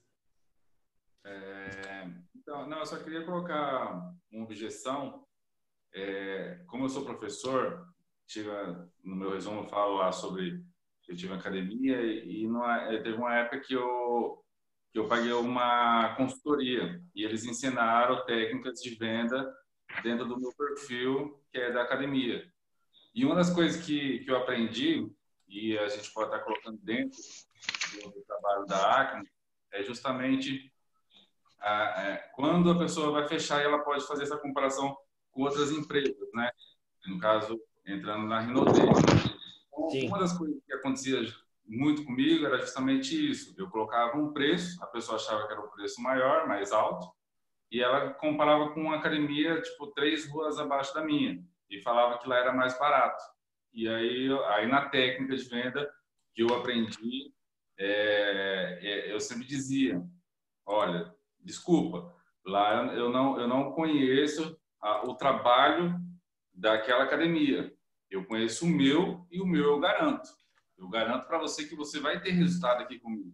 Então, não, eu só queria colocar uma objeção. Como eu sou professor, no meu resumo eu falo lá sobre que eu tive academia e teve uma época que eu paguei uma consultoria e eles ensinaram técnicas de venda dentro do meu perfil, que é da academia. E uma das coisas que eu aprendi, e a gente pode estar colocando dentro do trabalho da Acnos, é justamente quando a pessoa vai fechar, ela pode fazer essa comparação com outras empresas, né? No caso, entrando na Rinode. Uma das coisas que acontecia muito comigo era justamente isso. Eu colocava um preço, a pessoa achava que era o preço maior, mais alto, e ela comparava com uma academia, tipo, 3 ruas abaixo da minha, e falava que lá era mais barato. E aí na técnica de venda que eu aprendi, eu sempre dizia, olha, desculpa, lá eu não conheço o trabalho daquela academia. Eu conheço o meu e o meu eu garanto. Eu garanto para você que você vai ter resultado aqui comigo.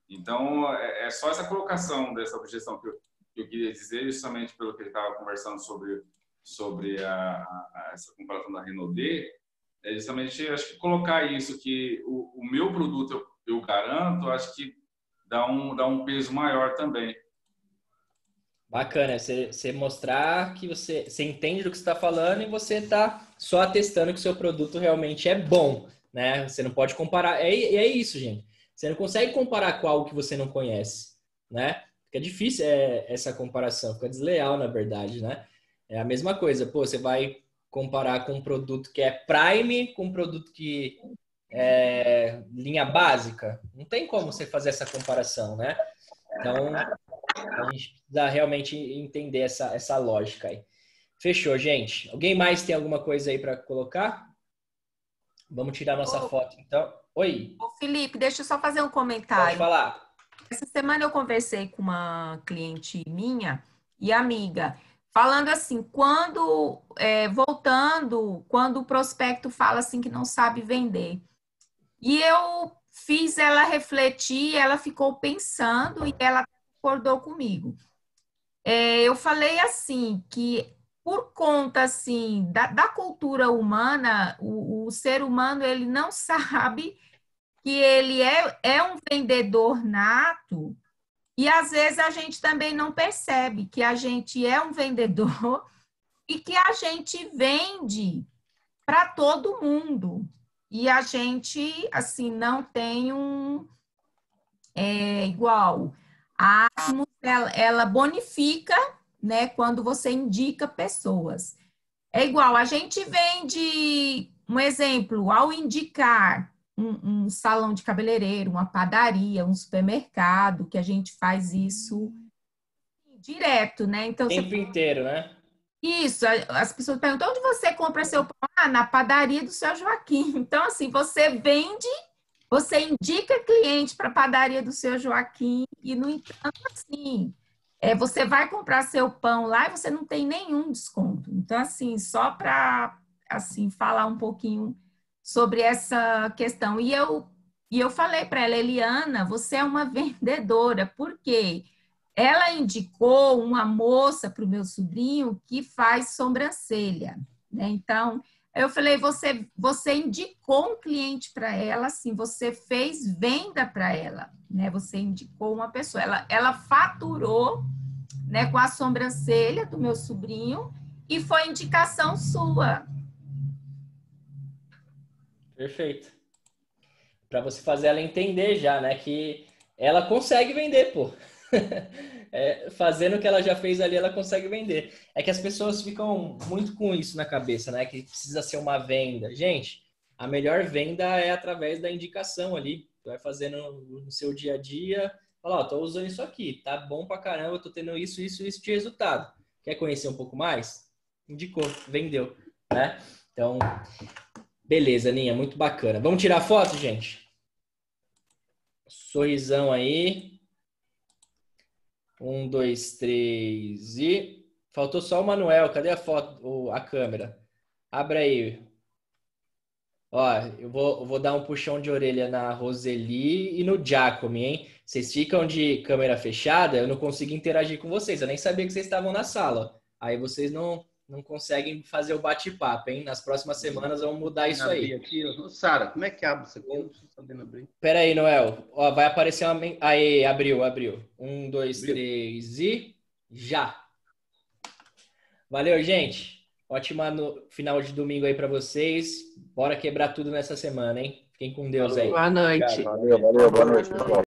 Então, é só essa colocação dessa objeção que eu queria dizer, justamente pelo que ele estava conversando sobre essa comparação da Rinode, justamente, acho que colocar isso, que o meu produto eu garanto, acho que dá um peso maior também. Bacana, você mostrar que você entende do que você está falando e você está só atestando que o seu produto realmente é bom, né? Você não pode comparar. É isso, gente. Você não consegue comparar com algo que você não conhece, né? Fica difícil essa comparação, fica desleal, na verdade, né? É a mesma coisa. Pô, você vai comparar com um produto que é Prime com um produto que é linha básica. Não tem como você fazer essa comparação, né? Então, a gente precisa realmente entender essa lógica aí. Fechou, gente. Alguém mais tem alguma coisa aí para colocar? Vamos tirar nossa foto, então. Oi. Ô, Felipe, deixa eu só fazer um comentário. Pode falar. Essa semana eu conversei com uma cliente minha e amiga, falando assim, quando o prospecto fala assim que não sabe vender. E eu fiz ela refletir, ela ficou pensando e ela concordou comigo. Eu falei assim, que por conta assim, da cultura humana, o ser humano ele não sabe que ele é um vendedor nato e às vezes a gente também não percebe que a gente é um vendedor e que a gente vende para todo mundo. E a gente, assim, não tem igual. A Atmos, ela bonifica, né, quando você indica pessoas. É igual, a gente vende, um exemplo, ao indicar um salão de cabeleireiro, uma padaria, um supermercado, que a gente faz isso direto, né? Então, o tempo inteiro, né? Isso, as pessoas perguntam, onde você compra seu pão? Ah, na padaria do seu Joaquim. Então, assim, você vende, você indica cliente para a padaria do seu Joaquim e, no entanto, assim, você vai comprar seu pão lá e você não tem nenhum desconto. Então, assim, só para, assim, falar um pouquinho sobre essa questão. E eu falei para ela, Eliana, você é uma vendedora, por quê? Ela indicou uma moça para o meu sobrinho que faz sobrancelha, né? Então, eu falei, você indicou um cliente para ela, assim, você fez venda para ela, né? Você indicou uma pessoa. Ela faturou, né, com a sobrancelha do meu sobrinho e foi indicação sua. Perfeito. Para você fazer ela entender já, né, que ela consegue vender, pô. Fazendo o que ela já fez ali, ela consegue vender. É que as pessoas ficam muito com isso na cabeça, né? Que precisa ser uma venda. Gente, a melhor venda é através da indicação ali. Tu vai fazendo no seu dia a dia. Fala, ó, tô usando isso aqui, tá bom pra caramba, tô tendo isso de resultado. Quer conhecer um pouco mais? Indicou, vendeu, né? Então, beleza, Ninha, muito bacana. Vamos tirar foto, gente? Sorrisão aí. 1, 2, 3 e... Faltou só o Manuel. Cadê a foto, a câmera? Abre aí. Ó, eu vou dar um puxão de orelha na Roseli e no Giacomi, hein? Vocês ficam de câmera fechada, eu não consigo interagir com vocês. Eu nem sabia que vocês estavam na sala. Aí vocês não conseguem fazer o bate-papo, hein? Nas próximas semanas vamos mudar isso aí. Sara, como é que abre isso aqui? Eu não estou sabendo abrir. Pera aí, Noel. Ó, vai aparecer uma... Aí, abriu. 1, 2, 3 e... Já! Valeu, gente. Ótima final de domingo aí para vocês. Bora quebrar tudo nessa semana, hein? Fiquem com Deus aí. Boa noite. Valeu, boa noite, pessoal.